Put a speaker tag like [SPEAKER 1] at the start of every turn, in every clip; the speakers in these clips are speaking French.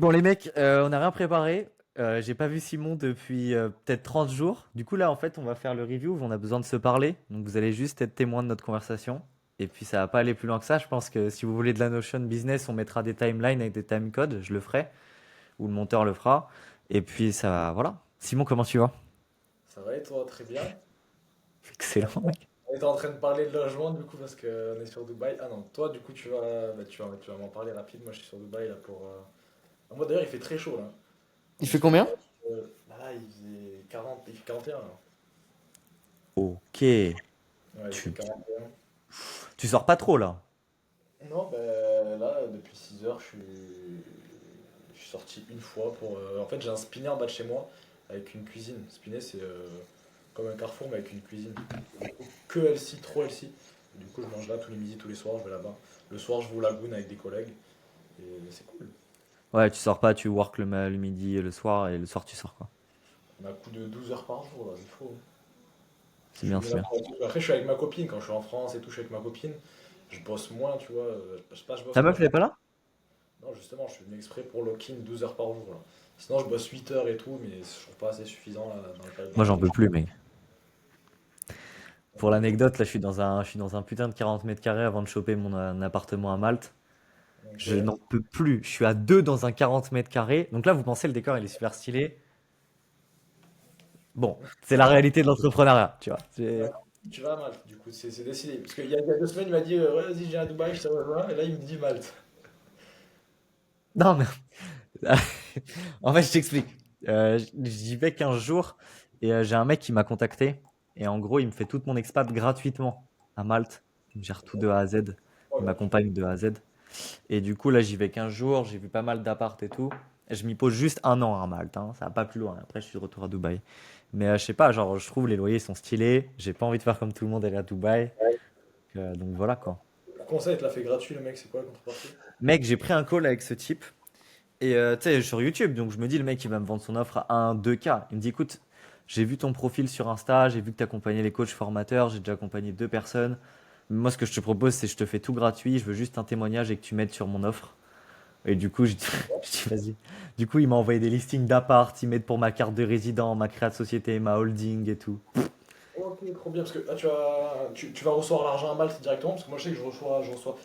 [SPEAKER 1] Bon, les mecs, on n'a rien préparé. J'ai pas vu Simon depuis peut-être 30 jours. Du coup, là, en fait, on va faire le review. On a besoin de se parler. Donc, vous allez juste être témoin de notre conversation. Et puis, ça va pas aller plus loin que ça. Je pense que si vous voulez de la Notion business, on mettra des timelines avec des timecodes. Je le ferai. Ou le monteur le fera. Et puis, ça va. Voilà. Simon, comment tu vas?
[SPEAKER 2] Ça va et toi, très bien.
[SPEAKER 1] Excellent, mec.
[SPEAKER 2] On était en train de parler de logement du coup parce qu'on est sur Dubaï. Ah non, toi du coup tu vas m'en parler rapide. Moi je suis sur Dubaï là pour. Ah, moi d'ailleurs il fait très chaud là.
[SPEAKER 1] Il
[SPEAKER 2] On
[SPEAKER 1] fait
[SPEAKER 2] se fait
[SPEAKER 1] combien?
[SPEAKER 2] là il faisait 40, il fait 41 là.
[SPEAKER 1] Ok.
[SPEAKER 2] Ouais, il fait
[SPEAKER 1] Tu,
[SPEAKER 2] 41.
[SPEAKER 1] tu sors pas trop, là.
[SPEAKER 2] Non, ben là depuis 6 heures je suis sorti une fois pour. En fait j'ai un spinner en bas de chez moi avec une cuisine. Spinner c'est comme un carrefour mais avec une cuisine. Du coup, que LC, trop LC. Du coup je mange là tous les midis, tous les soirs, je vais là-bas. Le soir je vais au lagoon avec des collègues. Et c'est cool.
[SPEAKER 1] Ouais, tu sors pas, tu work le midi et le soir. Et le soir, tu sors, quoi.
[SPEAKER 2] On a un coup de 12 heures par jour, là, il faut.
[SPEAKER 1] C'est bien, c'est bien.
[SPEAKER 2] Après, je suis avec ma copine, quand je suis en France et tout, je suis avec ma copine. Je bosse moins, tu vois. Je sais pas, je bosse
[SPEAKER 1] Ta
[SPEAKER 2] moins.
[SPEAKER 1] meuf, elle est pas là?
[SPEAKER 2] Non, justement, je suis venu exprès pour lock-in 12 heures par jour, là. Sinon, je bosse 8 heures et tout, mais je trouve pas assez suffisant là, dans le cadre de
[SPEAKER 1] Moi,
[SPEAKER 2] la
[SPEAKER 1] j'en
[SPEAKER 2] vie.
[SPEAKER 1] peux plus, mec. Pour
[SPEAKER 2] Donc,
[SPEAKER 1] l'anecdote, là, je suis dans un putain de 40 mètres carrés avant de choper mon appartement à Malte.
[SPEAKER 2] ok.
[SPEAKER 1] Je n'en peux plus. Je suis à deux dans un 40 mètres carrés. Donc là, vous pensez, le décor, il est super stylé. Bon, c'est la réalité de l'entrepreneuriat, tu vois.
[SPEAKER 2] D'accord. Tu vas à Malte, du coup, c'est décidé. Parce qu'il y a 2 semaines, il m'a dit ouais, vas-y, je viens à Dubaï, je te rejoins. Et là, il me dit Malte.
[SPEAKER 1] Non, mais en fait, je t'explique. J'y vais 15 jours et j'ai un mec qui m'a contacté. Et en gros, il me fait toute mon expat gratuitement à Malte. Il me gère tout de A à Z.
[SPEAKER 2] Oh,
[SPEAKER 1] Il
[SPEAKER 2] gratuit.
[SPEAKER 1] m'accompagne de A à Z. Et du coup, là, j'y vais 15 jours. J'ai vu pas mal d'appart et tout. Et je m'y pose juste un an à Malte, hein. Ça va pas plus loin. Après, je suis de retour à Dubaï. Mais je sais pas, genre, je trouve les loyers sont stylés. J'ai pas envie de faire comme tout le monde aller à Dubaï. Donc voilà quoi.
[SPEAKER 2] Comment ça, il te l'a fait gratuit, le mec, c'est quoi la contrepartie?
[SPEAKER 1] Mec, j'ai pris un call avec ce type. Et tu sais, sur YouTube, donc je me dis, le mec, il va me vendre son offre à 1, 2K. Il me dit, écoute, j'ai vu ton profil sur Insta, j'ai vu que tu accompagnais les coachs formateurs, j'ai déjà accompagné deux personnes. Moi, ce que je te propose, c'est que je te fais tout gratuit, je veux juste un témoignage et que tu m'aides sur mon offre. Et du coup, je dis, je dis, vas-y. Du coup, il m'a envoyé des listings d'appart, il m'aide pour ma carte de résident, ma création de société, ma holding et tout.
[SPEAKER 2] Ok, trop bien, parce que là, tu vas recevoir l'argent à Malte directement, parce que moi, je sais que je reçois.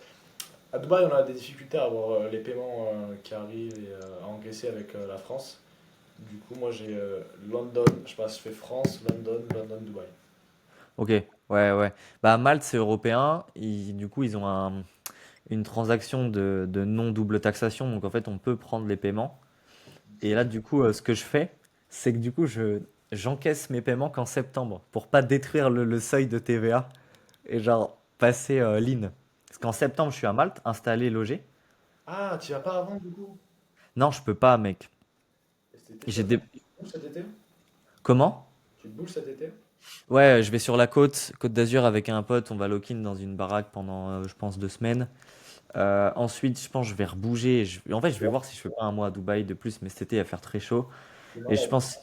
[SPEAKER 2] À Dubaï, on a des difficultés à avoir les paiements qui arrivent et à encaisser avec la France. Du coup, moi, j'ai London, je sais pas, je fais France, London, London, Dubaï.
[SPEAKER 1] Ok, ouais, ouais. Bah, Malte, c'est européen. Du coup, ils ont une transaction de non double taxation. Donc, en fait, on peut prendre les paiements. Et là, du coup, ce que je fais, c'est que du coup, j'encaisse mes paiements qu'en septembre pour pas détruire le seuil de TVA et genre passer l'IN. Parce qu'en septembre, je suis à Malte, installé, logé.
[SPEAKER 2] Ah, tu vas pas avant, du coup?
[SPEAKER 1] Non, je peux pas, mec.
[SPEAKER 2] Et cet été,
[SPEAKER 1] J'ai des...
[SPEAKER 2] tu te bouges cet été?
[SPEAKER 1] Comment?
[SPEAKER 2] Tu te bouges cet été?
[SPEAKER 1] Ouais, je vais sur la Côte d'Azur avec un pote. On va lock-in dans une baraque pendant, je pense, 2 semaines. Ensuite, je pense que je vais rebouger. En fait, je vais voir si je fais pas un mois à Dubaï de plus, mais cet été, il va faire très chaud.
[SPEAKER 2] C'est
[SPEAKER 1] Et je
[SPEAKER 2] malade.
[SPEAKER 1] pense,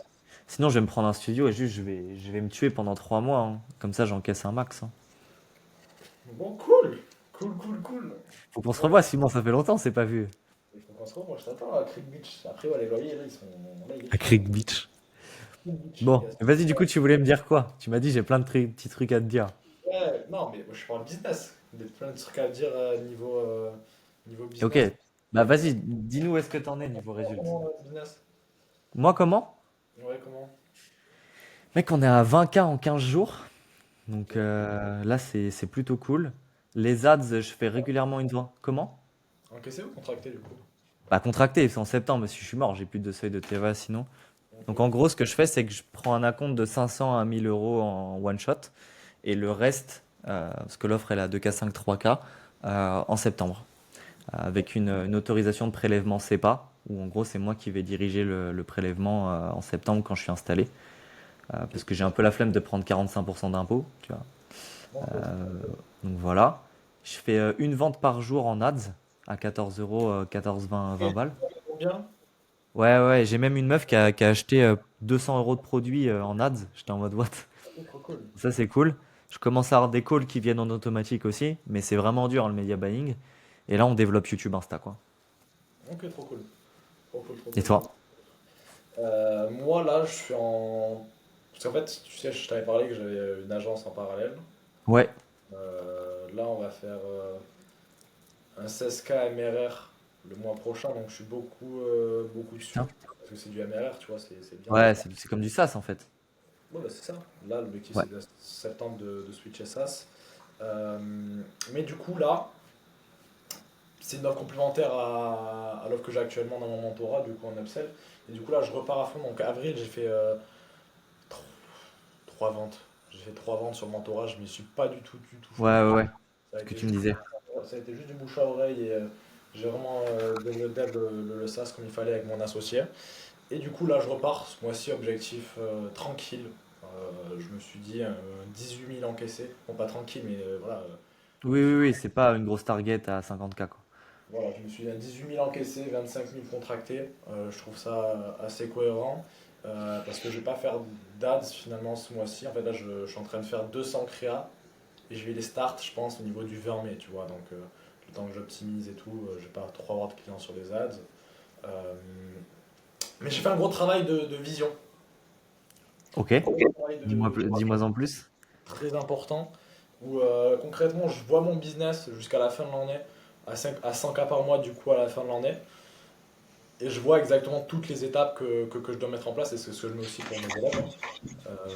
[SPEAKER 1] sinon, je vais me prendre un studio et juste, je vais me tuer pendant 3 mois, hein. Comme ça, j'encaisse un max, hein.
[SPEAKER 2] Bon, cool! Cool, cool, cool.
[SPEAKER 1] Faut qu'on se
[SPEAKER 2] Ouais,
[SPEAKER 1] revoie, Simon, ça fait longtemps, on s'est pas vu.
[SPEAKER 2] il faut qu'on se retrouve, moi je t'attends à Creek Beach. Après, ouais, les loyers, là, ils sont. Là, il est
[SPEAKER 1] À
[SPEAKER 2] cher.
[SPEAKER 1] Creek Beach.
[SPEAKER 2] Creek Beach,
[SPEAKER 1] Bon, vas-y, du coup, tu voulais me dire quoi? Tu m'as dit, j'ai plein de petits trucs à te dire.
[SPEAKER 2] Ouais, non, mais moi je parle business. Il y a plein de trucs à dire niveau
[SPEAKER 1] Ok,
[SPEAKER 2] business.
[SPEAKER 1] bah vas-y, dis-nous où est-ce que t'en es niveau résultat.
[SPEAKER 2] Comment business?
[SPEAKER 1] Moi, comment?
[SPEAKER 2] Ouais, comment?
[SPEAKER 1] Mec, on est à 20K en 15 jours. Donc
[SPEAKER 2] Ok.
[SPEAKER 1] là, c'est plutôt cool. Les ads, je fais régulièrement une vente. Comment?
[SPEAKER 2] Encaissé ou contracté du coup?
[SPEAKER 1] Bah, contracté, c'est en septembre, si je suis mort, j'ai plus de seuil de TVA sinon.
[SPEAKER 2] Ok.
[SPEAKER 1] Donc en gros, ce que je fais, c'est que je prends un acompte de 500 à 1000 euros en one shot et le reste, parce que l'offre elle est à 2K5, 3K, en septembre, avec une autorisation de prélèvement CEPA, où en gros c'est moi qui vais diriger le prélèvement en septembre quand je suis installé,
[SPEAKER 2] Ok.
[SPEAKER 1] parce que j'ai un peu la flemme de prendre 45% d'impôt, tu vois.
[SPEAKER 2] Ok.
[SPEAKER 1] Donc voilà, je fais une vente par jour en ads à 14 euros, 14, 20, 20
[SPEAKER 2] Et
[SPEAKER 1] balles.
[SPEAKER 2] combien?
[SPEAKER 1] Ouais, ouais, j'ai même une meuf qui a acheté 200 euros de produits en ads. J'étais en mode what?
[SPEAKER 2] Ok, trop cool.
[SPEAKER 1] Ça, c'est cool. Je commence à avoir des calls qui viennent en automatique aussi, mais c'est vraiment dur le media buying. Et là, on développe YouTube Insta, quoi.
[SPEAKER 2] Ok, trop cool.
[SPEAKER 1] Et toi?
[SPEAKER 2] Moi, là, je suis en. Parce qu'en fait, tu sais, je t'avais parlé que j'avais une agence en parallèle.
[SPEAKER 1] Ouais.
[SPEAKER 2] Là, on va faire un 16K MRR le mois prochain, donc je suis beaucoup
[SPEAKER 1] Tiens.
[SPEAKER 2] dessus. Parce que c'est du MRR, tu vois, c'est bien.
[SPEAKER 1] Ouais, c'est comme du SaaS en fait.
[SPEAKER 2] Ouais, bah, c'est ça. Là, l'objectif,
[SPEAKER 1] Ouais.
[SPEAKER 2] c'est de septembre de switcher SaaS. Euh, mais du coup, là, c'est une offre complémentaire à l'offre que j'ai actuellement dans mon mentorat, du coup, en upsell. Et du coup, là, je repars à fond. Donc, avril, j'ai fait 3 ventes. J'ai fait 3 ventes sur le mentorat. Je m'y suis pas du tout
[SPEAKER 1] Ouais, ouais,
[SPEAKER 2] focus.
[SPEAKER 1] ouais.
[SPEAKER 2] Ça a
[SPEAKER 1] Ce que
[SPEAKER 2] été
[SPEAKER 1] tu me
[SPEAKER 2] juste,
[SPEAKER 1] disais.
[SPEAKER 2] ça a été juste du bouche à oreille et j'ai vraiment développé le SaaS comme il fallait avec mon associé. Et du coup, là, je repars ce mois-ci, objectif tranquille. Je me suis dit 18 000 encaissés. Bon, pas tranquille, mais voilà. Je me
[SPEAKER 1] Oui, oui,
[SPEAKER 2] suis,
[SPEAKER 1] oui, c'est pas une grosse target à 50K quoi.
[SPEAKER 2] voilà, je me suis dit 18 000 encaissés, 25 000 contractés. Je trouve ça assez cohérent parce que je vais pas faire d'ads finalement ce mois-ci. En fait, là, je suis en train de faire 200 créas et je vais les start, je pense, au niveau du 20 mai, tu vois. Donc, le temps que j'optimise et tout, je vais pas trop avoir de clients sur les ads. Euh, mais j'ai fait un gros travail de vision.
[SPEAKER 1] Ok.
[SPEAKER 2] Gros travail
[SPEAKER 1] Dis-moi en plus.
[SPEAKER 2] très important où concrètement je vois mon business jusqu'à la fin de l'année à 100K par mois du coup à la fin de l'année et je vois exactement toutes les étapes que je dois mettre en place et c'est ce que je mets aussi pour mes élèves, hein. Euh,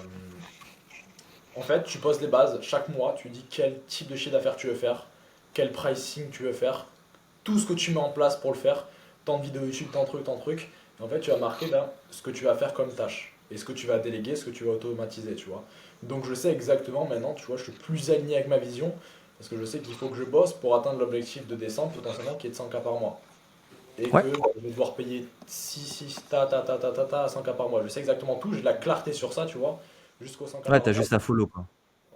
[SPEAKER 2] En fait, tu poses les bases chaque mois, tu dis quel type de chiffre d'affaires tu veux faire, quel pricing tu veux faire, tout ce que tu mets en place pour le faire, tant de vidéos YouTube, tant de trucs. Et en fait, tu vas marquer ben, ce que tu vas faire comme tâche et ce que tu vas déléguer, ce que tu vas automatiser, tu vois. Donc je sais exactement maintenant, tu vois, je suis plus aligné avec ma vision parce que je sais qu'il faut que je bosse pour atteindre l'objectif de décembre potentiellement qui est de 100K par mois. Et
[SPEAKER 1] Ouais.
[SPEAKER 2] que je vais devoir payer 6 ta 100K par mois. Je sais exactement tout, j'ai de la clarté sur ça, tu vois, jusqu'au 100K
[SPEAKER 1] Ouais,
[SPEAKER 2] par
[SPEAKER 1] t'as
[SPEAKER 2] mois.
[SPEAKER 1] juste à follow quoi.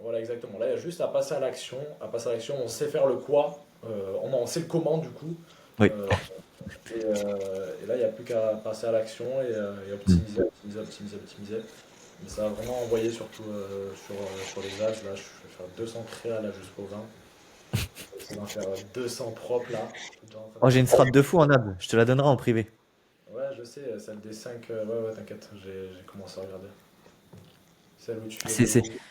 [SPEAKER 2] Voilà, exactement. Là, il y a juste à passer à l'action. À passer à l'action, on sait faire le quoi, on sait le comment du coup.
[SPEAKER 1] Oui.
[SPEAKER 2] Euh, et là, il n'y a plus qu'à passer à l'action et
[SPEAKER 1] Hmm.
[SPEAKER 2] optimiser. Mais ça va vraiment envoyer surtout sur les ads. Là, je vais faire 200 créas là jusqu'au 20. Ça va faire 200 propres là. Je suis déjà en train de
[SPEAKER 1] Oh, j'ai une strat
[SPEAKER 2] calculer.
[SPEAKER 1] de fou en ad. Je te la donnerai en privé.
[SPEAKER 2] Ouais, je sais, celle des 5. Ouais, ouais, t'inquiète, j'ai commencé à regarder. Celle où tu fais
[SPEAKER 1] C'est, c'est...
[SPEAKER 2] des.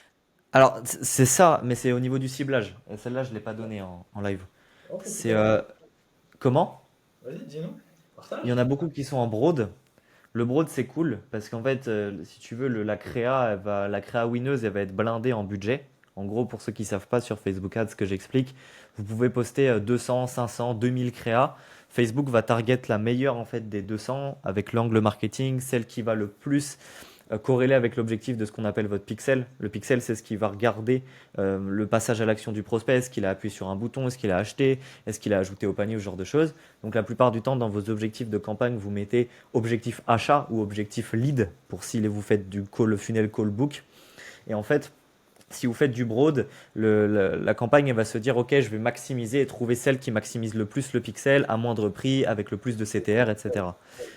[SPEAKER 1] Alors, c'est ça, mais c'est au niveau du ciblage. Et celle-là, je l'ai pas donnée en live.
[SPEAKER 2] Ok,
[SPEAKER 1] C'est
[SPEAKER 2] super.
[SPEAKER 1] comment?
[SPEAKER 2] Vas-y, dis-nous.
[SPEAKER 1] Il y en
[SPEAKER 2] Partage.
[SPEAKER 1] a beaucoup qui sont en broad. Le broad, c'est cool parce qu'en fait, si tu veux, la créa winneuse, elle va être blindée en budget. En gros, pour ceux qui savent pas sur Facebook Ads, ce que j'explique, vous pouvez poster 200, 500, 2000 créas. Facebook va target la meilleure en fait des 200 avec l'angle marketing, celle qui va le plus corrélé avec l'objectif de ce qu'on appelle votre pixel. Le pixel, c'est ce qui va regarder le passage à l'action du prospect. Est-ce qu'il a appuyé sur un bouton? Est-ce qu'il a acheté? Est-ce qu'il a ajouté au panier? Ce genre de choses. Donc la plupart du temps, dans vos objectifs de campagne, vous mettez objectif achat ou objectif lead pour si vous faites du call funnel call book. Et en fait, si vous faites du broad, la campagne elle va se dire ok, je vais maximiser et trouver celle qui maximise le plus le pixel à moindre prix avec le plus de CTR, etc.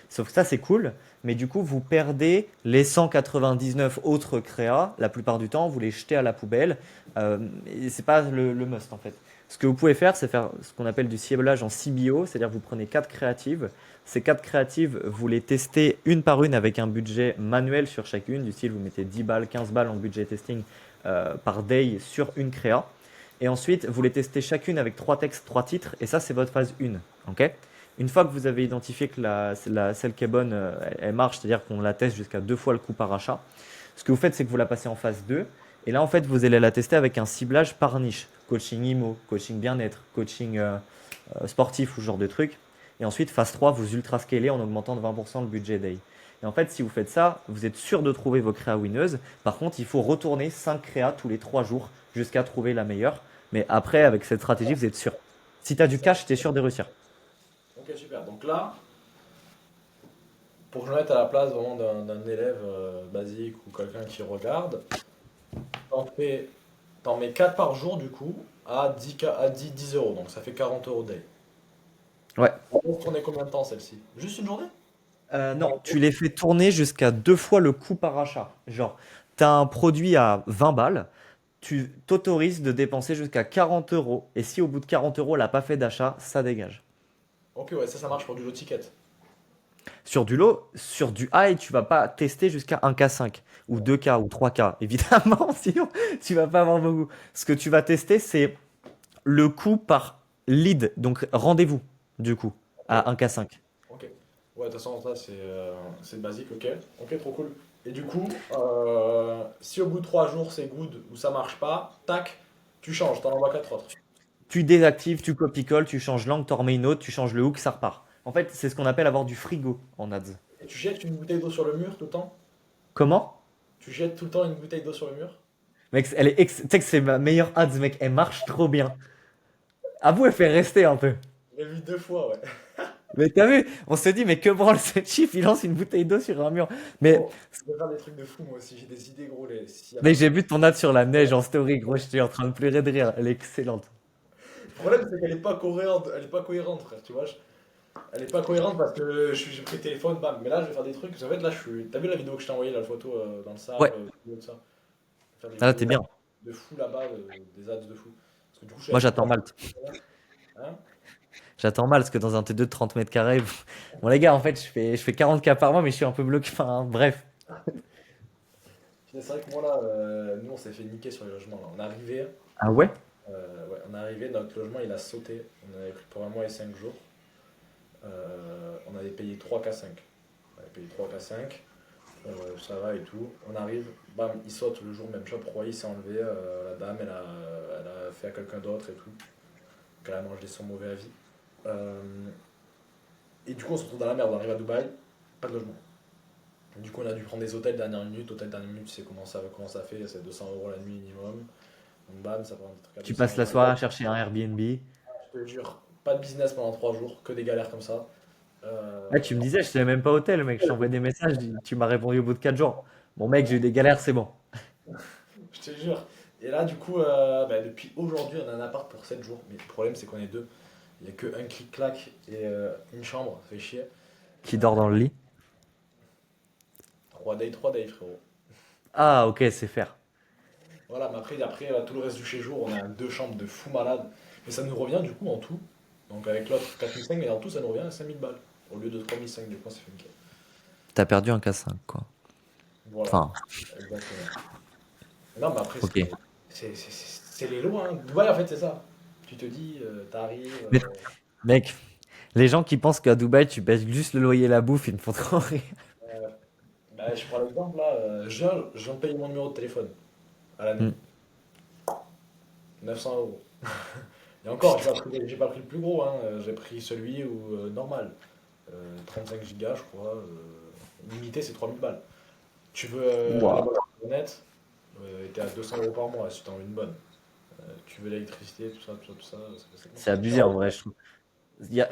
[SPEAKER 1] Sauf que ça c'est cool, mais du coup vous perdez les 199 autres créas. La plupart du temps, vous les jetez à la poubelle. Et c'est pas le must en fait. Ce que vous pouvez faire, c'est faire ce qu'on appelle du ciblage en CBO, c'est-à-dire vous prenez 4 créatives. Ces 4 créatives, vous les testez une par une avec un budget manuel sur chacune, du style vous mettez 10 balles, 15 balles en budget testing par day sur une créa. Et ensuite, vous les testez chacune avec 3 textes, 3 titres, et ça, c'est votre phase 1. Okay, une fois que vous avez identifié que celle qui est bonne, elle marche, c'est-à-dire qu'on la teste jusqu'à 2 fois le coût par achat, ce que vous faites, c'est que vous la passez en phase 2. Et là, en fait, vous allez la tester avec un ciblage par niche. Coaching IMO, coaching bien-être, coaching sportif ou ce genre de trucs. Et ensuite, phase 3, vous ultra scalez en augmentant de 20% le budget day. Et en fait, si vous faites ça, vous êtes sûr de trouver vos créas winneuses. Par contre, il faut retourner 5 créas tous les 3 jours jusqu'à trouver la meilleure. Mais après, avec cette stratégie, vous êtes sûr. Si tu as du
[SPEAKER 2] Ça.
[SPEAKER 1] cash, tu es sûr de réussir.
[SPEAKER 2] Ok, super. Donc là, pour que je me mette à la place vraiment d'un élève basique ou quelqu'un qui regarde, t'en fais, t'en mets 4 par jour du coup à 10 euros. Donc ça fait 40 euros day.
[SPEAKER 1] Ouais.
[SPEAKER 2] Pour tourner combien de temps celle-ci? Juste une journée?
[SPEAKER 1] Non, tu les fais tourner jusqu'à 2 fois le coût par achat. Genre, tu as un produit à 20 balles, tu t'autorises de dépenser jusqu'à 40 euros. Et si au bout de 40 euros, elle n'a pas fait d'achat, ça dégage.
[SPEAKER 2] Ok, ouais, ça marche pour du low ticket.
[SPEAKER 1] sur du low, sur du high, tu vas pas tester jusqu'à 1K5 ou 2K ou 3K, évidemment, sinon tu vas pas avoir beaucoup. Ce que tu vas tester, c'est le coût par lead, donc rendez-vous, du coup,
[SPEAKER 2] Ok,
[SPEAKER 1] à 1K5.
[SPEAKER 2] ok. Ouais, de toute façon, ça, c'est basique, ok. Ok, trop cool. Et du coup, si au bout de 3 jours c'est good ou ça marche pas, tac, tu changes, t'en envoies 4 autres.
[SPEAKER 1] Tu désactives, tu copies-colles, tu changes l'angle, t'en remets une autre, tu changes le hook, ça repart. En fait, c'est ce qu'on appelle avoir du frigo en ads.
[SPEAKER 2] Et tu jettes une bouteille d'eau sur le mur tout le temps?
[SPEAKER 1] Comment?
[SPEAKER 2] Tu jettes tout le temps une bouteille d'eau sur le mur?
[SPEAKER 1] Mec, tu sais que c'est ma meilleure ads, mec, elle marche trop bien. Avoue, elle fait rester un peu.
[SPEAKER 2] Je l'ai vu 2 fois, ouais.
[SPEAKER 1] Mais t'as vu, on se dit, mais que branle ce chip, il lance une bouteille d'eau sur un mur. Mais,
[SPEAKER 2] Gros, je vais faire des trucs de fou, moi aussi, j'ai des idées, gros. S'il y a
[SPEAKER 1] mais
[SPEAKER 2] pas
[SPEAKER 1] j'ai vu ton ad sur la neige en story, gros, j'étais en train de pleurer de rire. Elle est excellente.
[SPEAKER 2] Le problème, c'est qu'elle est pas cohérente, elle est pas cohérente, frère, tu vois. Elle est pas cohérente parce que j'ai pris le téléphone, bam. Mais là, je vais faire des trucs. En fait, là, je suis. T'as vu la vidéo que je t'ai envoyée, la photo dans le sable,
[SPEAKER 1] Ouais,
[SPEAKER 2] tout ça? Faire des
[SPEAKER 1] ah là, t'es
[SPEAKER 2] vidéos
[SPEAKER 1] bien.
[SPEAKER 2] de fou là-bas, des ads de fou. Parce que du coup, je suis
[SPEAKER 1] Moi,
[SPEAKER 2] avec mon
[SPEAKER 1] j'attends
[SPEAKER 2] pote.
[SPEAKER 1] Malte.
[SPEAKER 2] Hein?
[SPEAKER 1] J'attends mal parce que dans un T2 de 30 mètres carrés, bon, les gars, en fait, je fais 40K par mois, mais je suis un peu bloqué. Enfin, hein, bref.
[SPEAKER 2] C'est vrai que moi, là, nous, on s'est fait niquer sur les logements. Là. On est arrivé,
[SPEAKER 1] Ah ouais?
[SPEAKER 2] ouais, on est arrivé, notre logement, il a sauté. On avait pris pour 1 mois et 5 jours. On avait payé 3K5. On avait payé 3K5. Ça va et tout. On arrive, bam, il saute le jour même. Shop Roy, il s'est enlevé. La dame, elle a fait à quelqu'un d'autre et tout. Donc elle a mangé son mauvais avis. Euh, et du coup, on se retrouve dans la merde. On arrive à Dubaï, pas de logement. Du coup, on a dû prendre des hôtels dernière minute. Hôtel dernière minute, tu sais comment ça fait. C'est 200 € la nuit minimum. Donc, bam, ça prend des trucs à
[SPEAKER 1] Tu
[SPEAKER 2] 200
[SPEAKER 1] passes la
[SPEAKER 2] euros.
[SPEAKER 1] soirée à chercher un Airbnb.
[SPEAKER 2] Je te jure, pas de business pendant 3 jours, que des galères comme ça.
[SPEAKER 1] Ouais, tu me disais, je savais même pas hôtel, mec. Je t'envoie des messages, tu m'as répondu au bout de 4 jours. Bon, mec, j'ai eu des galères, c'est bon.
[SPEAKER 2] Je te jure. Et là, du coup, bah, depuis aujourd'hui, on a un appart pour 7 jours. Mais le problème, c'est qu'on est deux. Il n'y a que un clic-clac et une chambre, ça fait chier.
[SPEAKER 1] Qui dort dans le lit?
[SPEAKER 2] 3 days, frérot.
[SPEAKER 1] Ah, ok, c'est faire.
[SPEAKER 2] Voilà, mais après tout le reste du séjour, on a 2 chambres de fou malade. Mais ça nous revient du coup en tout. Donc avec l'autre 4 500, mais en tout, ça nous revient à 5 000 balles. Au lieu de 3 500, du coup, c'est fait nickel.
[SPEAKER 1] T'as perdu un K5, quoi.
[SPEAKER 2] Voilà,
[SPEAKER 1] Enfin,
[SPEAKER 2] exactement. Non, mais après,
[SPEAKER 1] ok.
[SPEAKER 2] c'est les lois, hein. Dubaï, en fait, c'est ça. Tu te dis, t'arrives.
[SPEAKER 1] Mais, mec, les gens qui pensent qu'à Dubaï, tu baisses juste le loyer et la bouffe, ils me font trop rire.
[SPEAKER 2] Euh, bah, je prends l'exemple là, je viens de payer mon numéro de téléphone à la nuit.
[SPEAKER 1] Hmm.
[SPEAKER 2] 900 €. Et encore,
[SPEAKER 1] Putain.
[SPEAKER 2] j'ai pas pris le plus gros, hein. J'ai pris celui où, normal. 35 gigas, je crois. Limité, c'est 3 000 balles. Tu veux la
[SPEAKER 1] Waouh.
[SPEAKER 2] bonne internet, t'es à 200 € par mois si t'en veux une bonne. Tu veux l'électricité, tout ça, ça fait 50
[SPEAKER 1] C'est
[SPEAKER 2] centimes.
[SPEAKER 1] abusé en vrai, je trouve.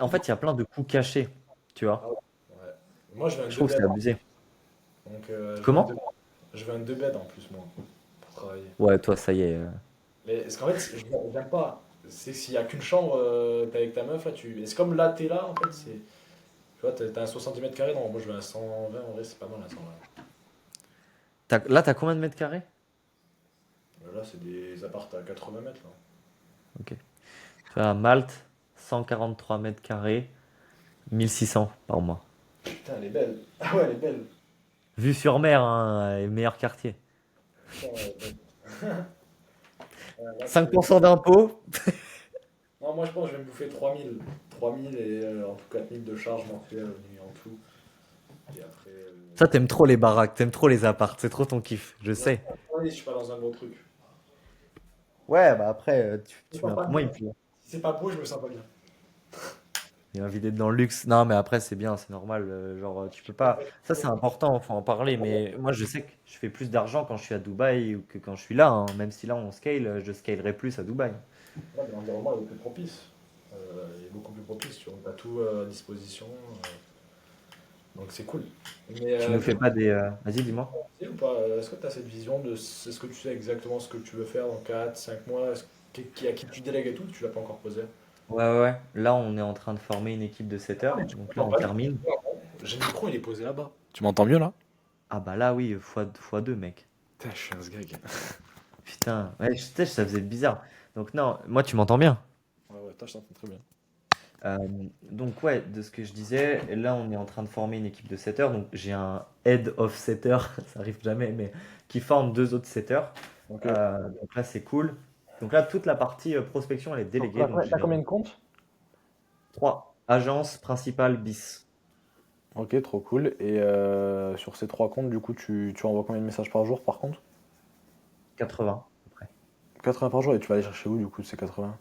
[SPEAKER 1] En fait, il y a plein de coûts cachés, tu
[SPEAKER 2] Ah
[SPEAKER 1] vois.
[SPEAKER 2] ouais. Ouais. Moi, je veux un
[SPEAKER 1] Je
[SPEAKER 2] 2
[SPEAKER 1] trouve que
[SPEAKER 2] bed.
[SPEAKER 1] c'est abusé.
[SPEAKER 2] Donc,
[SPEAKER 1] Comment?
[SPEAKER 2] je veux un 2 bed en plus, moi, pour travailler.
[SPEAKER 1] Ouais, toi, ça y est.
[SPEAKER 2] Mais parce qu'en fait, j'aime pas. C'est s'il y a qu'une chambre, t'es avec ta meuf, là, et c'est comme là, t'es là, en fait, tu vois, t'as un 70 mètres carrés, non, moi je veux un 120, en vrai, c'est pas mal un 120.
[SPEAKER 1] Là, t'as combien de mètres carrés?
[SPEAKER 2] Là, c'est des apparts à 80 mètres, là.
[SPEAKER 1] Ok. Tu vois, à Malte, 143 mètres carrés, 1600 par mois.
[SPEAKER 2] Putain, elle est belle. Ah ouais, elle est belle.
[SPEAKER 1] Vue sur mer, hein, et meilleur quartier.
[SPEAKER 2] Putain, elle est belle. Là, tu veux...
[SPEAKER 1] 5% d'impôts.
[SPEAKER 2] Non, moi je pense que je vais me bouffer 3000. 3000 et en tout 4000 de charges mensuelles en tout. Et après.
[SPEAKER 1] Ça, t'aimes trop les baraques, t'aimes trop les apparts, c'est trop ton kiff, je
[SPEAKER 2] Non,
[SPEAKER 1] sais.
[SPEAKER 2] je suis pas dans un gros truc.
[SPEAKER 1] Ouais, bah après,
[SPEAKER 2] Je me
[SPEAKER 1] tu mets
[SPEAKER 2] sens
[SPEAKER 1] un
[SPEAKER 2] pas
[SPEAKER 1] peu moins,
[SPEAKER 2] bien. Si c'est pas beau, je me sens pas bien.
[SPEAKER 1] il est invité dans le luxe. Non, mais après, c'est bien, c'est normal. Genre, tu peux pas. Ça, c'est important, faut en parler. Mais moi, je sais que je fais plus d'argent quand je suis à Dubaï ou que quand je suis là, hein. Même si là, on scale, je scalerai plus à Dubaï.
[SPEAKER 2] Ouais, mais l'environnement est plus propice. Il est beaucoup plus propice, tu vois. On a tout à disposition. Donc c'est cool. Mais
[SPEAKER 1] Tu nous
[SPEAKER 2] du
[SPEAKER 1] fais
[SPEAKER 2] coup,
[SPEAKER 1] pas des. Vas-y, dis-moi.
[SPEAKER 2] tu sais ou pas, est-ce que tu as cette vision de est-ce que tu sais exactement ce que tu veux faire dans 4 5 mois? À qui tu délègues et tout? Tu l'as pas encore posé?
[SPEAKER 1] Ouais, ouais, ouais. Là, on est en train de former une équipe de 7 heures. Donc là,
[SPEAKER 2] Non,
[SPEAKER 1] on
[SPEAKER 2] pas du tout.
[SPEAKER 1] termine.
[SPEAKER 2] J'ai le micro, il est posé là-bas. Tu m'entends mieux là?
[SPEAKER 1] Ah, bah là, oui, fois 2 mec.
[SPEAKER 2] Putain, je suis un sgag.
[SPEAKER 1] Putain, ouais, ça faisait bizarre. Donc, non, moi, tu m'entends bien.
[SPEAKER 2] Ouais, ouais, toi, je t'entends très bien.
[SPEAKER 1] Euh, donc ouais, de ce que je disais, et là on est en train de former une équipe de setters, donc j'ai un head of setter, ça arrive jamais, mais qui forme deux autres setters.
[SPEAKER 3] Ok.
[SPEAKER 1] Donc là c'est cool. Donc là toute la partie prospection elle est
[SPEAKER 3] Donc,
[SPEAKER 1] déléguée, donc
[SPEAKER 3] t'as
[SPEAKER 1] j'ai
[SPEAKER 3] combien de comptes?
[SPEAKER 1] trois agences principales bis,
[SPEAKER 3] Ok, trop cool. Et sur ces trois comptes, du coup, tu envoies combien de messages par jour par contre?
[SPEAKER 1] 80 à peu près.
[SPEAKER 3] 80 par jour, et tu vas aller chercher où du coup ces 80?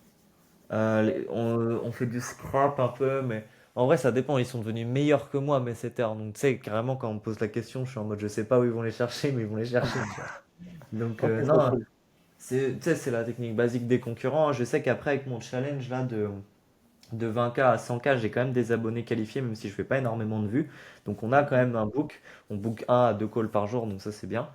[SPEAKER 1] On fait du scrap un peu, mais en vrai, ça dépend. Ils sont devenus meilleurs que moi, mes setters. Donc, tu sais, carrément, quand on me pose la question, je suis en mode, je sais pas où ils vont les chercher, mais ils vont les chercher, tu vois. Donc,
[SPEAKER 3] Ok, trop
[SPEAKER 1] non,
[SPEAKER 3] cool.
[SPEAKER 1] tu sais, c'est la technique basique des concurrents. Je sais qu'après, avec mon challenge là de 20K à 100K, j'ai quand même des abonnés qualifiés, même si je fais pas énormément de vues. Donc, on a quand même un book. On book un à deux calls par jour, donc ça, c'est bien.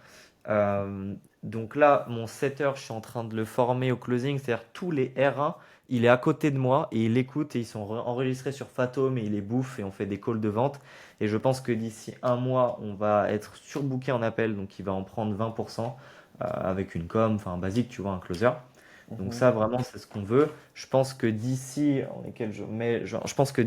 [SPEAKER 1] Euh, donc là, mon setter, je suis en train de le former au closing, c'est-à-dire tous les R1, il est à côté de moi et il écoute et ils sont enregistrés sur Fathom et il les bouffe et on fait des calls de vente. Et je pense que d'ici un mois, on va être surbooké en appel, donc il va en prendre 20% avec une com, enfin un basique, tu vois, un closer. Donc
[SPEAKER 3] Mhm.
[SPEAKER 1] ça, vraiment, c'est ce qu'on veut. Je pense que d'ici, on est quel jour? Mais je pense que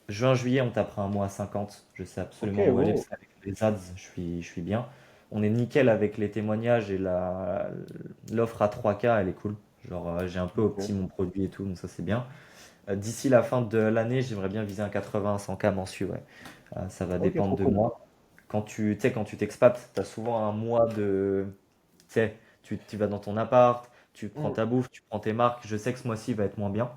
[SPEAKER 1] juin, juillet, on tapera un mois à 50. Je sais
[SPEAKER 3] Ok,
[SPEAKER 1] absolument où aller
[SPEAKER 3] wow.
[SPEAKER 1] parce qu'avec les ads, je suis bien. On est nickel avec les témoignages et l'offre à 3K, elle est cool. Genre, j'ai un peu opti
[SPEAKER 3] Ok.
[SPEAKER 1] mon produit et tout, donc ça c'est bien. D'ici la fin de l'année, j'aimerais bien viser un 80 100K mensu, ouais. Ça va
[SPEAKER 3] Ok,
[SPEAKER 1] dépendre
[SPEAKER 3] trop
[SPEAKER 1] de
[SPEAKER 3] cool.
[SPEAKER 1] moi. Tu sais, quand tu t'expates, tu as souvent un mois de. Tu sais, tu vas dans ton appart, tu prends
[SPEAKER 3] Mm.
[SPEAKER 1] ta bouffe, tu prends tes marques. Je sais que ce mois-ci va être moins bien,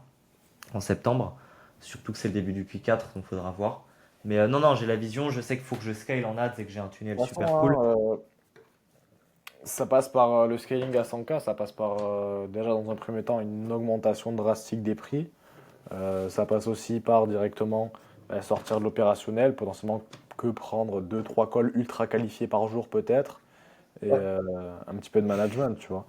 [SPEAKER 1] en septembre. Surtout que c'est le début du Q4, donc faudra voir. Mais non, non, j'ai la vision. Je sais qu'il faut que je scale en ads et que j'ai un tunnel
[SPEAKER 3] De toute
[SPEAKER 1] super
[SPEAKER 3] façon,
[SPEAKER 1] cool.
[SPEAKER 3] hein, ça passe par le scaling à 100K, ça passe par déjà dans un premier temps une augmentation drastique des prix. Ça passe aussi par directement sortir de l'opérationnel, potentiellement que prendre deux trois calls ultra qualifiés par jour peut-être, et
[SPEAKER 1] Ouais.
[SPEAKER 3] un petit peu de management, tu vois.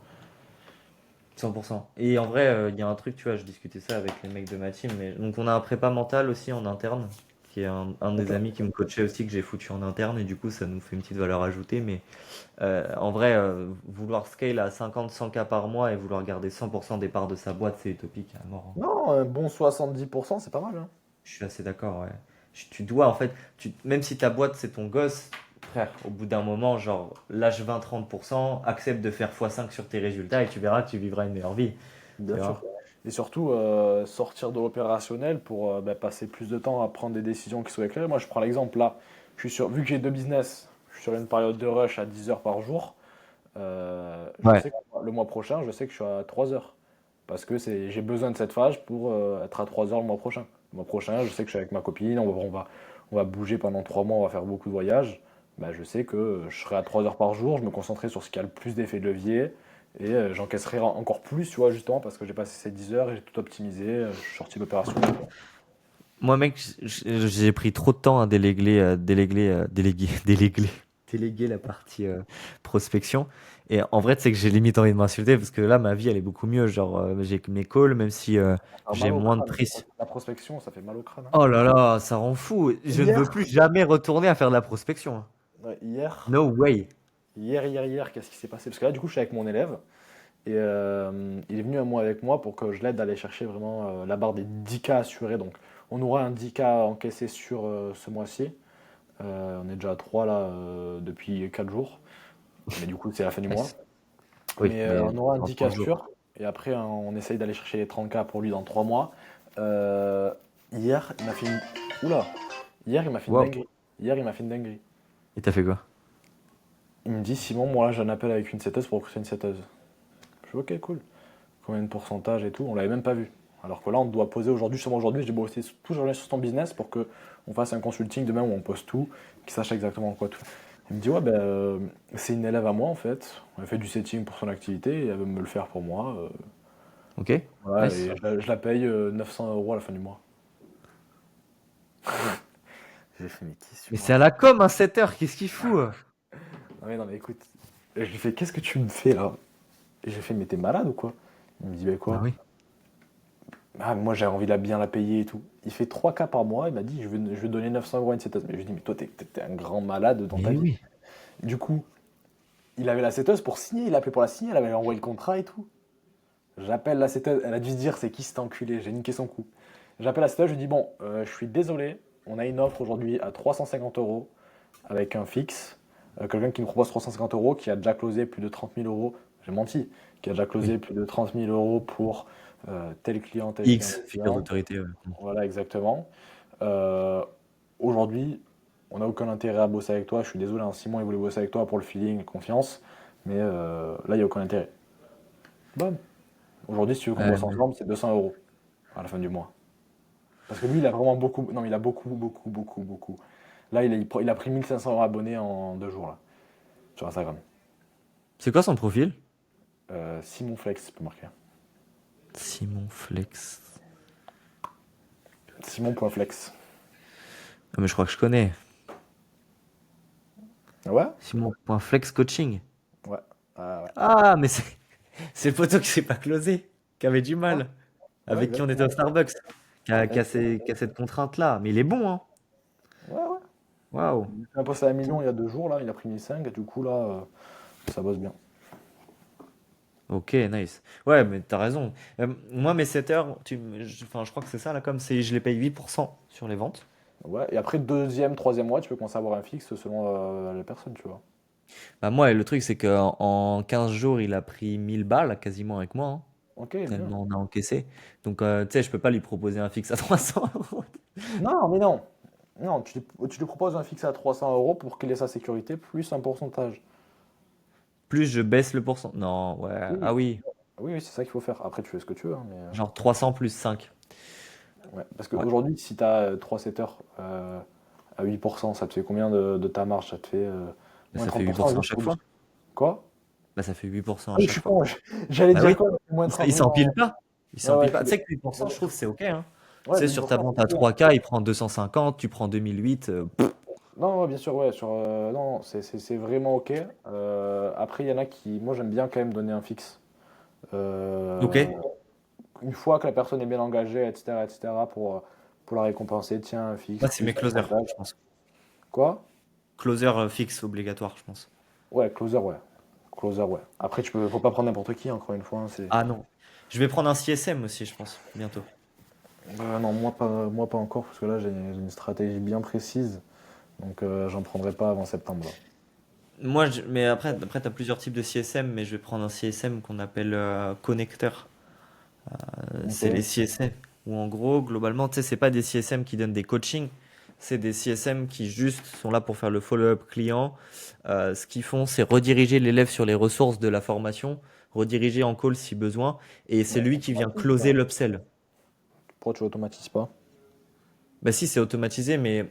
[SPEAKER 1] 100%. Et en vrai, il y a un truc, tu vois, je discutais ça avec les mecs de ma team. Mais... Donc, on a un prépa mental aussi en interne, qui est un des
[SPEAKER 3] Ok.
[SPEAKER 1] amis qui me coachait aussi, que j'ai foutu en interne. Et du coup, ça nous fait une petite valeur ajoutée. Mais en vrai, vouloir scale à 50-100K par mois et vouloir garder 100% des parts de sa boîte, c'est utopique à mort, hein.
[SPEAKER 3] Non, un bon 70%, c'est pas mal, hein.
[SPEAKER 1] Je suis assez d'accord, ouais. Tu dois, en fait, même si ta boîte, c'est ton gosse, frère, au bout d'un moment, genre, lâche 20-30%, accepte de faire x5 sur tes résultats et tu verras que tu vivras une meilleure vie.
[SPEAKER 3] Bien
[SPEAKER 1] Tu
[SPEAKER 3] sûr.
[SPEAKER 1] vois?
[SPEAKER 3] Et surtout, sortir de l'opérationnel pour passer plus de temps à prendre des décisions qui soient éclairées. Moi, je prends l'exemple là. Vu que j'ai deux business, je suis sur une période de rush à 10 heures par jour. Je
[SPEAKER 1] Ouais.
[SPEAKER 3] sais que le mois prochain, je sais que je suis à 3 heures. Parce que j'ai besoin de cette phase pour être à 3 heures le mois prochain. Le mois prochain, je sais que je suis avec ma copine, on va bouger pendant 3 mois, on va faire beaucoup de voyages. Bah, je sais que je serai à 3 heures par jour, je me concentrerai sur ce qui a le plus d'effet de levier et j'encaisserai encore plus, tu vois, justement, parce que j'ai passé ces 10 heures et j'ai tout optimisé, je suis sorti de l'opérationnel, quoi.
[SPEAKER 1] Moi, mec, j'ai pris trop de temps à déléguer la partie prospection. Et en vrai, tu sais que j'ai limite envie de m'insulter parce que là, ma vie, elle est beaucoup mieux. Genre, j'ai que mes calls, même si
[SPEAKER 3] Ça fait
[SPEAKER 1] j'ai
[SPEAKER 3] mal au
[SPEAKER 1] moins de
[SPEAKER 3] crâne.
[SPEAKER 1] prise.
[SPEAKER 3] La prospection, ça fait mal au crâne, hein.
[SPEAKER 1] Oh là là, ça rend fou. Je ne veux
[SPEAKER 3] Hier,
[SPEAKER 1] plus jamais retourner à faire de la prospection, hein.
[SPEAKER 3] ouais, hier,
[SPEAKER 1] No way.
[SPEAKER 3] qu'est-ce qui s'est passé? Parce que là, du coup, je suis avec mon élève. Et il est venu à moi avec moi pour que je l'aide à aller chercher vraiment la barre des 10K assurés. Donc on aura un 10K encaissé sur ce mois-ci. On est déjà à 3 là depuis 4 jours. Mais du coup c'est la fin du mois.
[SPEAKER 1] Nice. Oui,
[SPEAKER 3] Mais
[SPEAKER 1] mais
[SPEAKER 3] on aura un
[SPEAKER 1] dans
[SPEAKER 3] 10K
[SPEAKER 1] 30 jours.
[SPEAKER 3] sûr. Et après on essaye d'aller chercher les 30K pour lui dans 3 mois. Euh, hier il m'a fait une... Oula. Hier il m'a fait une
[SPEAKER 1] Wow.
[SPEAKER 3] dinguerie. Hier il m'a fait une dinguerie.
[SPEAKER 1] Et t'as fait quoi?
[SPEAKER 3] Il me dit Simon, moi là j'ai un appel avec une setteuse pour recruter une setteuse. Je fais ok cool. Combien de pourcentage et tout, on l'avait même pas vu. Alors que là, on doit poser aujourd'hui, justement aujourd'hui, j'ai bossé toute la journée sur ton business pour que on fasse un consulting demain où on poste tout, qu'il sache exactement quoi tout. Il me dit, ouais, ben, c'est une élève à moi en fait. Elle fait du setting pour son activité et elle veut me le faire pour moi.
[SPEAKER 1] Ok.
[SPEAKER 3] Voilà,
[SPEAKER 1] Nice.
[SPEAKER 3] et je la paye 900 euros à la fin du mois. J'ai fait, mais qu'est-ce que tu
[SPEAKER 1] Mais
[SPEAKER 3] me
[SPEAKER 1] c'est à
[SPEAKER 3] racontes?
[SPEAKER 1] la com, un 7 heures. Qu'est-ce qu'il fout?
[SPEAKER 3] Non, mais non, mais écoute, je lui fais, qu'est-ce que tu me fais là? Et j'ai fait, mais t'es malade ou quoi? Il me dit, bah
[SPEAKER 1] Bah
[SPEAKER 3] quoi?
[SPEAKER 1] oui.
[SPEAKER 3] Ah, moi j'ai envie de bien la payer et tout. Il fait 3K par mois, il m'a dit je vais donner 900 euros à une setteuse. Mais je lui ai dit mais toi t'es un grand malade dans ta
[SPEAKER 1] Mais
[SPEAKER 3] vie.
[SPEAKER 1] oui.
[SPEAKER 3] Du coup, il avait la setteuse pour signer, il a appelé pour la signer, elle avait envoyé le contrat et tout. J'appelle la setteuse, elle a dû se dire c'est qui cet enculé, j'ai niqué son coup. J'appelle la CTO, je lui dis, bon, je suis désolé, on a une offre aujourd'hui à 350 euros avec un fixe. Quelqu'un qui me propose 350 euros, qui a déjà closé plus de 30 000 euros, j'ai menti, qui a déjà closé
[SPEAKER 1] Oui.
[SPEAKER 3] plus de 30 000 euros pour tel client, tel client,
[SPEAKER 1] X,
[SPEAKER 3] tel
[SPEAKER 1] figure
[SPEAKER 3] client.
[SPEAKER 1] d'autorité, ouais.
[SPEAKER 3] Voilà, exactement. Euh, Aujourd'hui, on n'a aucun intérêt à bosser avec toi. Je suis désolé, hein, Simon, il voulait bosser avec toi pour le feeling, la confiance, mais là, il n'y a aucun intérêt. Bon. Aujourd'hui, si tu veux qu'on
[SPEAKER 1] Ouais,
[SPEAKER 3] bosse
[SPEAKER 1] mais
[SPEAKER 3] ensemble, c'est 200 euros à la fin du mois. Parce que lui, il a vraiment beaucoup. Non, il a beaucoup, beaucoup, beaucoup, beaucoup. Là, il a pris 1500 abonnés en 2 jours, là, sur Instagram.
[SPEAKER 1] c'est quoi son profil?
[SPEAKER 3] Simon Flex, tu peux marquer.
[SPEAKER 1] Simon Flex.
[SPEAKER 3] Simon.flex.
[SPEAKER 1] Ah, mais je crois que je connais.
[SPEAKER 3] Ouais?
[SPEAKER 1] Simon.flex coaching.
[SPEAKER 3] Ouais. Ah, ouais.
[SPEAKER 1] Ah, mais c'est le poteau qui s'est pas closé, qui avait du
[SPEAKER 3] Ouais,
[SPEAKER 1] mal,
[SPEAKER 3] ouais,
[SPEAKER 1] avec qui on était au
[SPEAKER 3] exactement.
[SPEAKER 1] Starbucks,
[SPEAKER 3] Exactement.
[SPEAKER 1] qui a cette contrainte-là. Mais il est bon, hein.
[SPEAKER 3] Ouais, ouais.
[SPEAKER 1] Waouh.
[SPEAKER 3] Il a posté à 1 million il y a 2 jours, là, il a pris 1 500, et du coup, là, ça bosse bien.
[SPEAKER 1] Ok, nice. Ouais, mais t'as raison. Moi, mes 7 heures, enfin, je crois que c'est ça, là, comme c'est, je les paye 8% sur les ventes.
[SPEAKER 3] Ouais, et après, deuxième, troisième mois, tu peux commencer à avoir un fixe selon les personnes, tu vois.
[SPEAKER 1] Bah, moi, le truc, c'est qu'en 15 jours, il a pris 1000 balles, quasiment avec moi, hein,
[SPEAKER 3] Ok, bien.
[SPEAKER 1] tellement on a encaissé. Donc, tu sais, je peux pas lui proposer un fixe à 300 euros.
[SPEAKER 3] Non, mais non. Non, tu lui proposes un fixe à 300 euros pour qu'il ait sa sécurité, plus un pourcentage.
[SPEAKER 1] Plus je baisse le pourcent. Non, ouais.
[SPEAKER 3] Oui,
[SPEAKER 1] Ah oui,
[SPEAKER 3] oui, oui, c'est ça qu'il faut faire. Après, tu fais ce que tu veux, hein, mais,
[SPEAKER 1] genre 300 plus 5.
[SPEAKER 3] ouais. Parce
[SPEAKER 1] Ouais.
[SPEAKER 3] qu'aujourd'hui, si tu as 3 setters à 8%, ça te fait combien de ta marge? Ça te fait
[SPEAKER 1] Bah,
[SPEAKER 3] moins
[SPEAKER 1] ça fait
[SPEAKER 3] 30%8%
[SPEAKER 1] à
[SPEAKER 3] juste
[SPEAKER 1] chaque
[SPEAKER 3] pour
[SPEAKER 1] fois.
[SPEAKER 3] Quoi?
[SPEAKER 1] Bah, ça fait 8%
[SPEAKER 3] Ah
[SPEAKER 1] à
[SPEAKER 3] oui, je
[SPEAKER 1] chaque
[SPEAKER 3] suis
[SPEAKER 1] fois.
[SPEAKER 3] con, j'allais
[SPEAKER 1] Bah oui,
[SPEAKER 3] dire quoi? Moins
[SPEAKER 1] il
[SPEAKER 3] 30 000
[SPEAKER 1] s'empile
[SPEAKER 3] en.
[SPEAKER 1] pas. Il
[SPEAKER 3] Ouais, ouais,
[SPEAKER 1] s'empile pas. Tu sais que 8%, je
[SPEAKER 3] ouais,
[SPEAKER 1] trouve que c'est OK, hein. Tu
[SPEAKER 3] ouais,
[SPEAKER 1] sais,
[SPEAKER 3] le
[SPEAKER 1] sur ta
[SPEAKER 3] 8%,
[SPEAKER 1] vente
[SPEAKER 3] c'est
[SPEAKER 1] à
[SPEAKER 3] ok, hein.
[SPEAKER 1] 3K, il prend 250, tu prends 2008.
[SPEAKER 3] Non, ouais, bien sûr, ouais, non, c'est vraiment ok. Après, il y en a qui, moi, j'aime bien quand même donner un fixe.
[SPEAKER 1] OK.
[SPEAKER 3] Euh, une fois que la personne est bien engagée, etc., etc., pour la récompenser, tiens, un fixe,
[SPEAKER 1] Moi, c'est
[SPEAKER 3] plus
[SPEAKER 1] mes closers,
[SPEAKER 3] pourcentage.
[SPEAKER 1] je pense.
[SPEAKER 3] Quoi?
[SPEAKER 1] Closer fixe obligatoire, je pense.
[SPEAKER 3] Ouais, closer, ouais. Closer, ouais. Après, faut pas prendre n'importe qui, encore une fois, hein,
[SPEAKER 1] Ah non. Je vais prendre un CSM aussi, je pense, bientôt.
[SPEAKER 3] Non, moi pas encore, parce que là, j'ai une stratégie bien précise, donc j'en prendrai pas avant septembre, là.
[SPEAKER 1] Moi, mais après tu as plusieurs types de CSM, mais je vais prendre un CSM qu'on appelle connecteur.
[SPEAKER 3] Ok.
[SPEAKER 1] C'est les CSM. Où en gros, globalement, tu sais, c'est pas des CSM qui donnent des coachings, c'est des CSM qui juste sont là pour faire le follow-up client. Ce qu'ils font, c'est rediriger l'élève sur les ressources de la formation, rediriger en call si besoin, et c'est
[SPEAKER 3] Ouais,
[SPEAKER 1] lui qui vient
[SPEAKER 3] automatique,
[SPEAKER 1] closer
[SPEAKER 3] ça.
[SPEAKER 1] l'upsell.
[SPEAKER 3] Pourquoi tu automatises pas?
[SPEAKER 1] Bah si, c'est automatisé, mais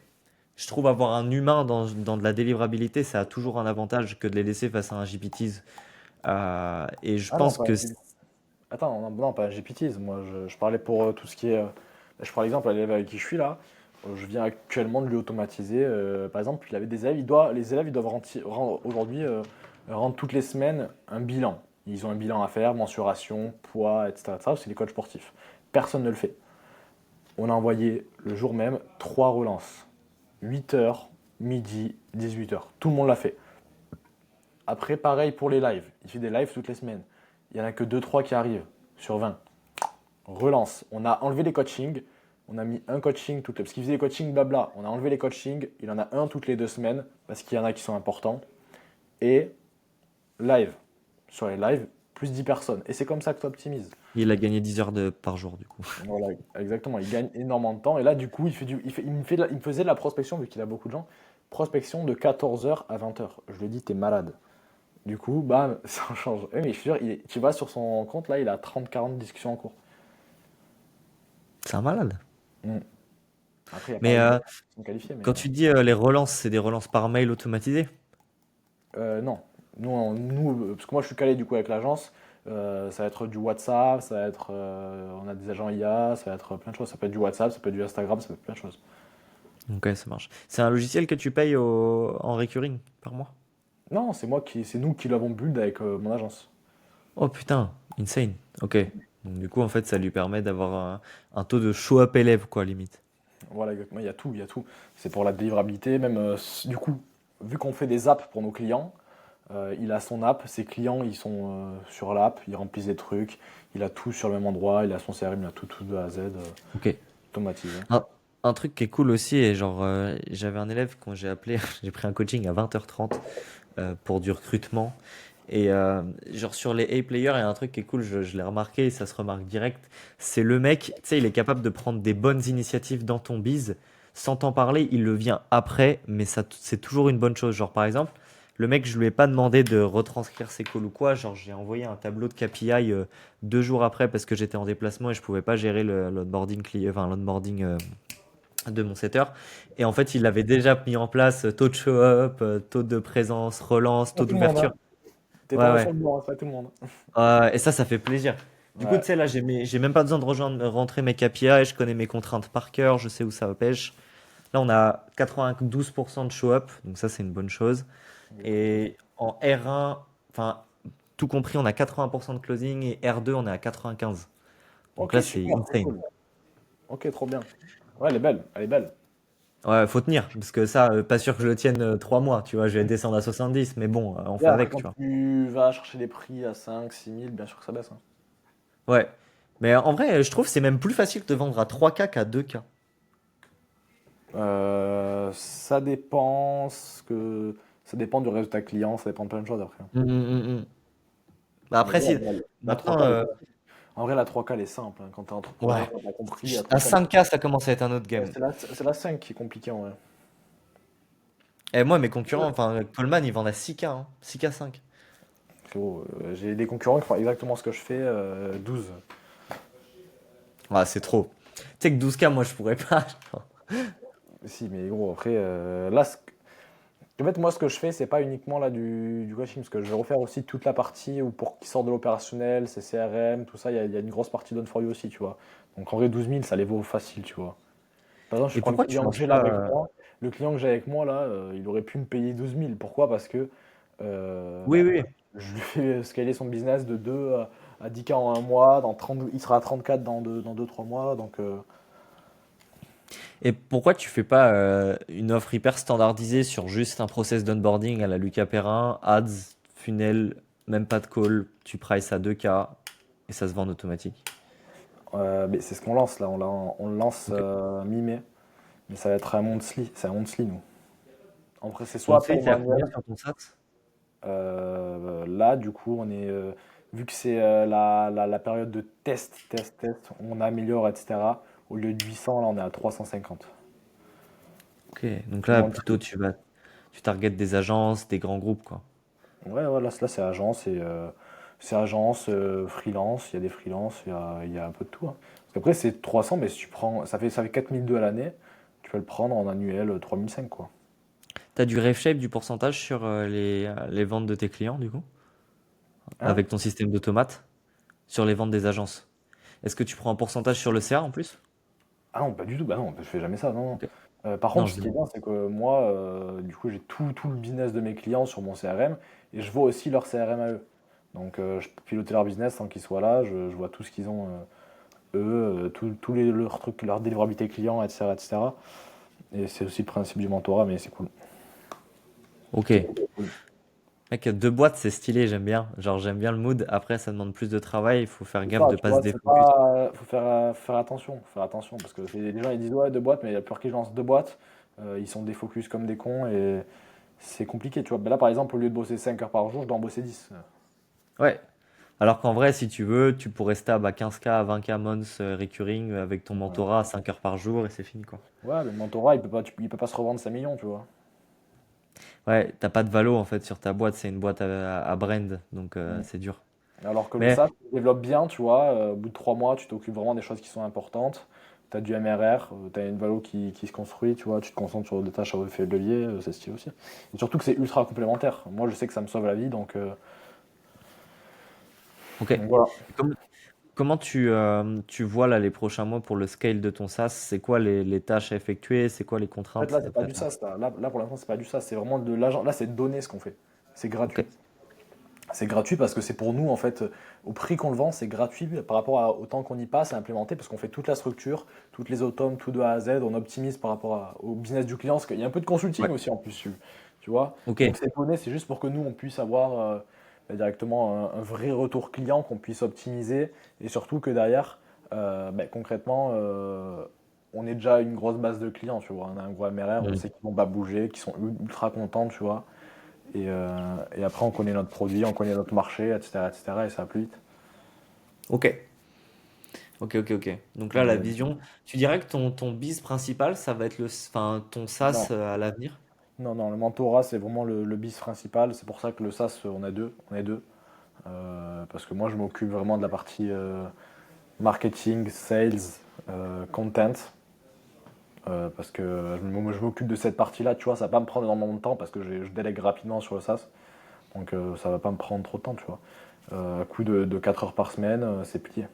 [SPEAKER 1] je trouve avoir un humain dans de la délivrabilité, ça a toujours un avantage que de les laisser face à un GPTs. Et je
[SPEAKER 3] Ah non,
[SPEAKER 1] pense
[SPEAKER 3] pas
[SPEAKER 1] que...
[SPEAKER 3] un Attends, non, non, pas un GPTs. Moi, je parlais pour tout ce qui est. Je prends l'exemple à l'élève avec qui je suis là. Je viens actuellement de lui automatiser. Par exemple, il avait des élèves. Les élèves, ils doivent aujourd'hui rendre toutes les semaines un bilan. Ils ont un bilan à faire, mensuration, poids, etc. etc. C'est les coachs sportifs. Personne ne le fait. On a envoyé le jour même 3 relances. 8 heures, midi, 18 heures. Tout le monde l'a fait. Après, pareil pour les lives. Il fait des lives toutes les semaines. Il n'y en a que 2 3 qui arrivent sur 20. Relance. On a enlevé les coachings. On a mis un coaching toutes les. Parce qu'il faisait des coachings blabla. On a enlevé les coachings. Il en a un toutes les 2 semaines. Parce qu'il y en a qui sont importants. Et live. Sur les lives, plus 10 personnes. Et c'est comme ça que tu optimises.
[SPEAKER 1] Il a gagné 10 heures par jour, du coup.
[SPEAKER 3] Voilà, exactement. Il gagne énormément de temps. Et là, du coup, il me faisait de la prospection, vu qu'il a beaucoup de gens. Prospection de 14 heures à 20 heures. Je lui ai dit, t'es malade. Du coup, bam, ça change. Mais je suis sûr, tu vas sur son compte, là, il a 30 40 discussions en cours.
[SPEAKER 1] C'est un malade.
[SPEAKER 3] Mm. Après, il n'y a pas
[SPEAKER 1] Mais
[SPEAKER 3] les gens qui sont qualifiés, mais
[SPEAKER 1] quand tu dis les relances, c'est des relances par mail automatisées?
[SPEAKER 3] non. Parce que moi, je suis calé du coup avec l'agence. Ça va être du WhatsApp, ça va être, on a des agents IA, ça va être plein de choses. Ça peut être du WhatsApp, ça peut être du Instagram, ça peut être plein de choses.
[SPEAKER 1] Ok, ça marche. C'est un logiciel que tu payes en recurring par mois?
[SPEAKER 3] Non, c'est nous qui l'avons build avec mon agence.
[SPEAKER 1] Oh putain, insane. Ok. Donc du coup, en fait, ça lui permet d'avoir un taux de show-up élève, quoi, limite.
[SPEAKER 3] Voilà, exactement. Il y a tout, il y a tout. C'est pour la délivrabilité, même du coup, vu qu'on fait des apps pour nos clients, il a son app, ses clients ils sont sur l'app, ils remplissent des trucs, il a tout sur le même endroit, il a son CRM, il a tout, tout de A à Z.
[SPEAKER 1] Ok.
[SPEAKER 3] Automatisé.
[SPEAKER 1] Un, un truc qui est cool aussi, et genre, j'avais un élève quand j'ai appelé, j'ai pris un coaching à 20h30 pour du recrutement. Et genre sur les A-players, il y a un truc qui est cool, je l'ai remarqué, et ça se remarque direct. C'est le mec, tu sais, il est capable de prendre des bonnes initiatives dans ton biz. Sans t'en parler, il le vient après, mais ça, c'est toujours une bonne chose. Genre par exemple, le mec, je lui ai pas demandé de retranscrire ses calls ou quoi. Genre j'ai envoyé un tableau de KPI 2 jours après parce que j'étais en déplacement et je pouvais pas gérer l'onboarding, enfin, l'onboarding de mon setter. Et en fait, il avait déjà mis en place taux de show-up, taux de présence, relance,
[SPEAKER 3] Pas
[SPEAKER 1] taux
[SPEAKER 3] tout le monde,
[SPEAKER 1] d'ouverture.
[SPEAKER 3] hein. T'es pas
[SPEAKER 1] Ouais,
[SPEAKER 3] le
[SPEAKER 1] ouais.
[SPEAKER 3] seul blanc, c'est pas tout le monde.
[SPEAKER 1] Et ça fait plaisir. Du coup, tu
[SPEAKER 3] Ouais.
[SPEAKER 1] sais, là, j'ai même pas besoin de rentrer mes KPI, je connais mes contraintes par cœur, je sais où ça pêche. Là, on a 92% de show-up, donc ça, c'est une bonne chose. Et en R1, enfin, tout compris, on a 80% de closing et R2, on est à 95. Donc
[SPEAKER 3] Ok,
[SPEAKER 1] là, c'est
[SPEAKER 3] super, trop
[SPEAKER 1] insane.
[SPEAKER 3] cool. Ok, trop bien. Ouais, elle est belle, elle est belle.
[SPEAKER 1] Ouais, faut tenir, parce que ça, pas sûr que je le tienne 3 mois, tu vois, je vais descendre à 70, mais bon, on
[SPEAKER 3] Et
[SPEAKER 1] fait
[SPEAKER 3] après,
[SPEAKER 1] avec, tu
[SPEAKER 3] quand
[SPEAKER 1] vois.
[SPEAKER 3] tu vas chercher des prix à 5, 6 000, bien sûr que ça baisse, hein.
[SPEAKER 1] Ouais. Mais en vrai, je trouve que c'est même plus facile de vendre à 3K qu'à 2K.
[SPEAKER 3] Ça dépend ça dépend du résultat client, ça dépend de plein de choses après.
[SPEAKER 1] Bah
[SPEAKER 3] Mais
[SPEAKER 1] après,
[SPEAKER 3] ouais,
[SPEAKER 1] si.
[SPEAKER 3] la
[SPEAKER 1] Maintenant,
[SPEAKER 3] 3K, en vrai, la 3K, elle est simple, hein. Quand t'es entrepreneur,
[SPEAKER 1] ouais.
[SPEAKER 3] quand t'as compris, la
[SPEAKER 1] À
[SPEAKER 3] 3K, elle est
[SPEAKER 1] 5K, ça commence à être un autre
[SPEAKER 3] ouais,
[SPEAKER 1] game.
[SPEAKER 3] c'est la 5 qui est compliquée en vrai.
[SPEAKER 1] Et moi, mes concurrents, enfin, Coleman, ils vendent à 6K, hein. 6K 5.
[SPEAKER 3] Frérot, j'ai des concurrents qui font exactement ce que je fais, 12.
[SPEAKER 1] Ah, c'est trop. Tu sais que 12K, moi, je pourrais pas.
[SPEAKER 3] Si, mais gros, après, là, en fait, moi, ce que je fais, c'est pas uniquement là du coaching, parce que je vais refaire aussi toute la partie où pour qu'ils sortent de l'opérationnel, c'est CRM, tout ça, il y a une grosse partie done for you aussi, tu vois. Donc en vrai, 12 000, ça les vaut facile, tu vois. Par exemple, je
[SPEAKER 1] Et
[SPEAKER 3] prends le
[SPEAKER 1] pourquoi tu
[SPEAKER 3] client que
[SPEAKER 1] lances
[SPEAKER 3] j'ai là
[SPEAKER 1] pas
[SPEAKER 3] avec moi. Le client que j'ai avec moi, là, il aurait pu me payer 12 000. Pourquoi? Parce que
[SPEAKER 1] Oui,
[SPEAKER 3] bah,
[SPEAKER 1] oui.
[SPEAKER 3] je lui fais scaler son business de 2 à 10K en un mois, dans 30, il sera à 34 dans 2 3 mois. Donc,
[SPEAKER 1] Et pourquoi tu fais pas une offre hyper standardisée sur juste un process d'onboarding à la Lucas Perrin, ads, funnel, même pas de call, tu prices à 2K et ça se vend en automatique.
[SPEAKER 3] mais c'est ce qu'on lance là. On le lance
[SPEAKER 1] Ok.
[SPEAKER 3] mi-mai. Mais ça va être un monthly. C'est un monthly, nous. En vrai, c'est soit
[SPEAKER 1] Monthly, t'es
[SPEAKER 3] paiement
[SPEAKER 1] à combien
[SPEAKER 3] annuel.
[SPEAKER 1] sur ton SaaS?
[SPEAKER 3] Là, du coup, vu que c'est la période de test, on améliore, etc. Au lieu de 800, là, on est à 350.
[SPEAKER 1] Ok, donc
[SPEAKER 3] Le
[SPEAKER 1] là, plutôt,
[SPEAKER 3] monthly.
[SPEAKER 1] tu targetes des agences, des grands groupes, quoi.
[SPEAKER 3] Ouais, ouais, là, c'est agence, freelance, il y a des freelances, il y a un peu de tout, hein. Parce qu'après, c'est 300, mais si tu prends, ça fait 4002 à l'année, tu peux le prendre en annuel 3005, quoi.
[SPEAKER 1] T'as du RevShape, du pourcentage sur les ventes de tes clients, du coup,
[SPEAKER 3] Hein?
[SPEAKER 1] avec ton système d'automate, sur les ventes des agences. Est-ce que tu prends un pourcentage sur le CA en plus?
[SPEAKER 3] Ah non, pas du tout, bah non, je fais jamais ça, non, non.
[SPEAKER 1] Ok.
[SPEAKER 3] Par
[SPEAKER 1] Non,
[SPEAKER 3] contre,
[SPEAKER 1] je
[SPEAKER 3] ce qui est
[SPEAKER 1] demande.
[SPEAKER 3] bien, c'est que moi, du coup, j'ai tout le business de mes clients sur mon CRM et je vois aussi leur CRM à eux. Donc, je peux piloter leur business sans qu'ils soient là, je vois tout ce qu'ils ont, eux, tous leurs trucs, leur délivrabilité client, etc., etc. Et c'est aussi le principe du mentorat, mais c'est cool.
[SPEAKER 1] Ok.
[SPEAKER 3] Cool.
[SPEAKER 1] Mec, 2 boîtes, c'est stylé, j'aime bien. Genre, j'aime bien le mood. Après, ça demande plus de travail. Il faut faire
[SPEAKER 3] C'est
[SPEAKER 1] gaffe
[SPEAKER 3] ça,
[SPEAKER 1] de
[SPEAKER 3] tu
[SPEAKER 1] pas se
[SPEAKER 3] vois, c'est
[SPEAKER 1] défocus.
[SPEAKER 3] pas. Faut faire attention, parce que les gens ils disent ouais, 2 boîtes, mais il y a peur qu'ils lancent 2 boîtes, ils sont défocus comme des cons et c'est compliqué, tu vois. Ben là, par exemple, au lieu de bosser 5 heures par jour, je dois en bosser 10.
[SPEAKER 1] Ouais. Alors qu'en vrai, si tu veux, tu pourrais stab à 15K, à 20K months recurring avec ton
[SPEAKER 3] Voilà.
[SPEAKER 1] mentorat à 5 heures par jour et c'est fini, quoi.
[SPEAKER 3] Ouais, mais le mentorat, il peut pas se revendre 5 millions, tu vois.
[SPEAKER 1] Ouais, t'as pas de valo en fait sur ta boîte, c'est une boîte à brand, donc
[SPEAKER 3] Mm.
[SPEAKER 1] c'est dur.
[SPEAKER 3] Alors que le
[SPEAKER 1] Mais
[SPEAKER 3] SaaS, tu le développes bien, tu vois, au bout de 3 mois, tu t'occupes vraiment des choses qui sont importantes. Tu as du MRR, tu as une valo qui se construit, tu vois, tu te concentres sur des tâches à effet de levier, c'est stylé aussi. Et surtout que c'est ultra complémentaire. Moi, je sais que ça me sauve la vie, donc,
[SPEAKER 1] ok.
[SPEAKER 3] donc voilà.
[SPEAKER 1] Com- Comment tu vois là les prochains mois pour le scale de ton SaaS? C'est quoi les tâches à effectuer? C'est quoi les
[SPEAKER 3] En fait,
[SPEAKER 1] contraintes
[SPEAKER 3] là, c'est pas
[SPEAKER 1] après
[SPEAKER 3] du SaaS. Là, pour l'instant, c'est pas du SaaS. C'est vraiment de l'argent. Là, c'est donner ce qu'on fait. C'est
[SPEAKER 1] Ok.
[SPEAKER 3] gratuit. C'est gratuit parce que c'est pour nous, en fait, au prix qu'on le vend, c'est gratuit par rapport au temps qu'on y passe à implémenter parce qu'on fait toute la structure, toutes les automes, tout de A à Z. On optimise par rapport au business du client parce qu'il y a un peu de consulting
[SPEAKER 1] Ouais.
[SPEAKER 3] aussi en plus, tu vois.
[SPEAKER 1] Ok.
[SPEAKER 3] Donc, ces données, c'est juste pour que nous, on puisse avoir directement un vrai retour client qu'on puisse optimiser et surtout que derrière, concrètement, on est déjà une grosse base de clients, tu vois. On a un gros MRR, on
[SPEAKER 1] Mm.
[SPEAKER 3] sait qu'ils vont pas bouger, qu'ils sont ultra contents, tu vois. Et après, on connaît notre produit, on connaît notre marché, etc., etc., et ça va plus vite.
[SPEAKER 1] Ok, ok. Donc là, la
[SPEAKER 3] Mais
[SPEAKER 1] vision, tu dirais que ton biz principal, ça va être enfin, ton SaaS
[SPEAKER 3] non,
[SPEAKER 1] à l'avenir?
[SPEAKER 3] non, le mentorat, c'est vraiment le bis principal. C'est pour ça que le SaaS, on est deux. Parce que moi, je m'occupe vraiment de la partie marketing, sales, content. Parce que je m'occupe de cette partie-là, tu vois, ça va pas me prendre énormément de temps parce que je délègue rapidement sur le SaaS. Donc ça va pas me prendre trop de temps, tu vois. À coup de 4 heures par semaine, c'est plié.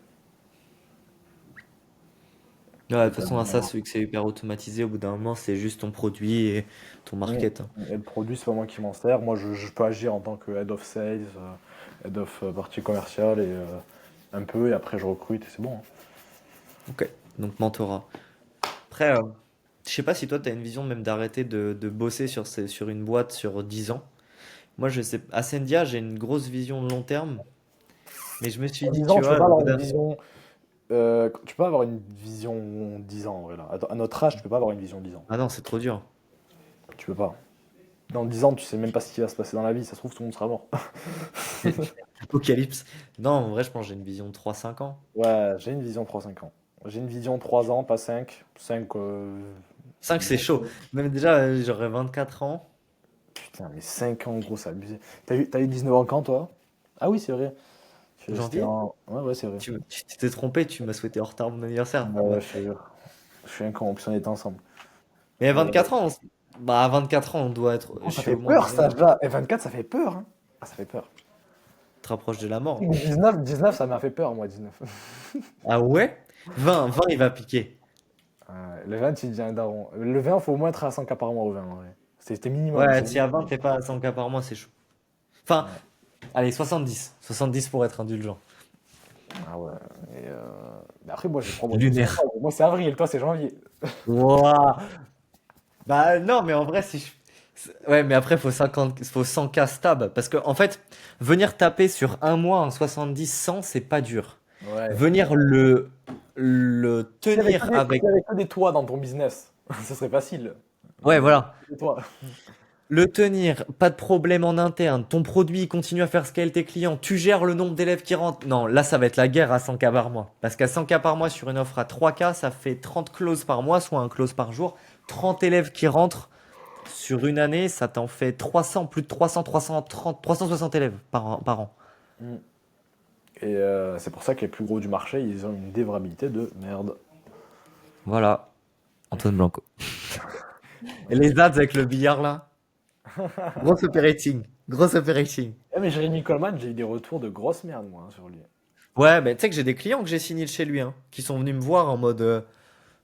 [SPEAKER 1] Ouais, de
[SPEAKER 3] Et,
[SPEAKER 1] toute façon, un SaaS, vu que c'est hyper automatisé, au bout d'un moment, c'est juste ton produit et ton market, hein.
[SPEAKER 3] et le produit, c'est pas moi qui m'en sers. Moi, je peux agir en tant que head of sales, head of partie commerciale et un peu, et après je recrute et c'est bon, hein.
[SPEAKER 1] Ok, donc mentorat. Après, je sais pas si toi, tu as une vision même d'arrêter de bosser sur une boîte sur 10 ans. Moi, je sais, à Sendia, j'ai une grosse vision de long terme, mais je me suis
[SPEAKER 3] En
[SPEAKER 1] dit,
[SPEAKER 3] 10
[SPEAKER 1] tu
[SPEAKER 3] ans, tu peux
[SPEAKER 1] vois,
[SPEAKER 3] pas
[SPEAKER 1] au
[SPEAKER 3] avoir
[SPEAKER 1] bout
[SPEAKER 3] une
[SPEAKER 1] d'un...
[SPEAKER 3] vision. Tu peux avoir une vision 10 ans, en vrai, là. À notre âge, tu peux pas avoir une vision 10 ans.
[SPEAKER 1] Ah non, c'est trop dur.
[SPEAKER 3] Tu peux pas. Dans 10 ans, tu sais même pas ce qui va se passer dans la vie. Ça se trouve, tout le monde sera mort.
[SPEAKER 1] Apocalypse. Non, en vrai, je pense que j'ai une vision de 3 5 ans.
[SPEAKER 3] Ouais, j'ai une vision 3-5 ans. J'ai une vision 3 ans, pas 5. 5,
[SPEAKER 1] 5 c'est chaud.
[SPEAKER 3] bientôt.
[SPEAKER 1] Même déjà, j'aurais 24 ans.
[SPEAKER 3] Putain, mais 5 ans, gros, c'est abusé. T'as eu 19 ans quand, toi? Ah oui, c'est vrai. C'était
[SPEAKER 1] Janvier?
[SPEAKER 3] en. Ouais, ouais, c'est vrai.
[SPEAKER 1] Tu t'es trompé, tu m'as souhaité en retard mon anniversaire.
[SPEAKER 3] Ouais,
[SPEAKER 1] Bah,
[SPEAKER 3] ouais, je te jure. Je suis un con, en plus on était ensemble.
[SPEAKER 1] mais à
[SPEAKER 3] Euh,
[SPEAKER 1] 24 ans, bah, à 24 ans, on doit être. Je
[SPEAKER 3] oh, ça
[SPEAKER 1] suis
[SPEAKER 3] fait
[SPEAKER 1] au moins dans
[SPEAKER 3] peur,
[SPEAKER 1] les
[SPEAKER 3] ça,
[SPEAKER 1] mêmes.
[SPEAKER 3] déjà. Et 24, ça fait peur, hein. Ah, ça fait peur.
[SPEAKER 1] Tu te rapproches de la mort.
[SPEAKER 3] 19, ça m'a fait peur, moi, 19.
[SPEAKER 1] Ah ouais? 20 il va piquer.
[SPEAKER 3] Le 20, il devient un daron. Le 20, faut au moins être à 100K par mois au 20, en vrai. C'était minimum.
[SPEAKER 1] Ouais,
[SPEAKER 3] C'est
[SPEAKER 1] si à 20
[SPEAKER 3] minimum.
[SPEAKER 1] t'es pas à 100K par mois, c'est chaud. Enfin,
[SPEAKER 3] Ouais.
[SPEAKER 1] allez, 70. 70 pour être indulgent.
[SPEAKER 3] Ah ouais. Et, mais après, moi, j'ai 3 mois de plus que
[SPEAKER 1] Lunaire.
[SPEAKER 3] toi. Moi, c'est avril, toi, c'est janvier.
[SPEAKER 1] Wouah. Bah non, mais en vrai, si je... Ouais, mais après, faut 100K stab. Parce que, en fait, venir taper sur un mois en 70-100, c'est pas dur.
[SPEAKER 3] Ouais.
[SPEAKER 1] Venir le tenir
[SPEAKER 3] S'il
[SPEAKER 1] avec...
[SPEAKER 3] y avait que des toits dans ton business, ce serait facile.
[SPEAKER 1] Ouais,
[SPEAKER 3] Mais il y a
[SPEAKER 1] voilà.
[SPEAKER 3] que des toits.
[SPEAKER 1] Le tenir, pas de problème en interne, ton produit il continue à faire scale tes clients, tu gères le nombre d'élèves qui rentrent. Non, là ça va être la guerre à 100K par mois. Parce qu'à 100K par mois sur une offre à 3K, ça fait 30 clauses par mois, soit un close par jour. 30 élèves qui rentrent sur une année, ça t'en fait 300, plus de 300, 330, 360 élèves par an.
[SPEAKER 3] Mm. Et c'est pour ça que les plus gros du marché, ils ont une dévrabilité de merde.
[SPEAKER 1] Voilà, Antoine Blanco. Et les ads avec le billard là, grosse operating, grosse operating.
[SPEAKER 3] Eh, mais Jérémy Coleman, j'ai eu des retours de grosse merde, moi, hein, sur lui.
[SPEAKER 1] Ouais, mais tu sais que j'ai des clients que j'ai signés de chez lui, hein, qui sont venus me voir en mode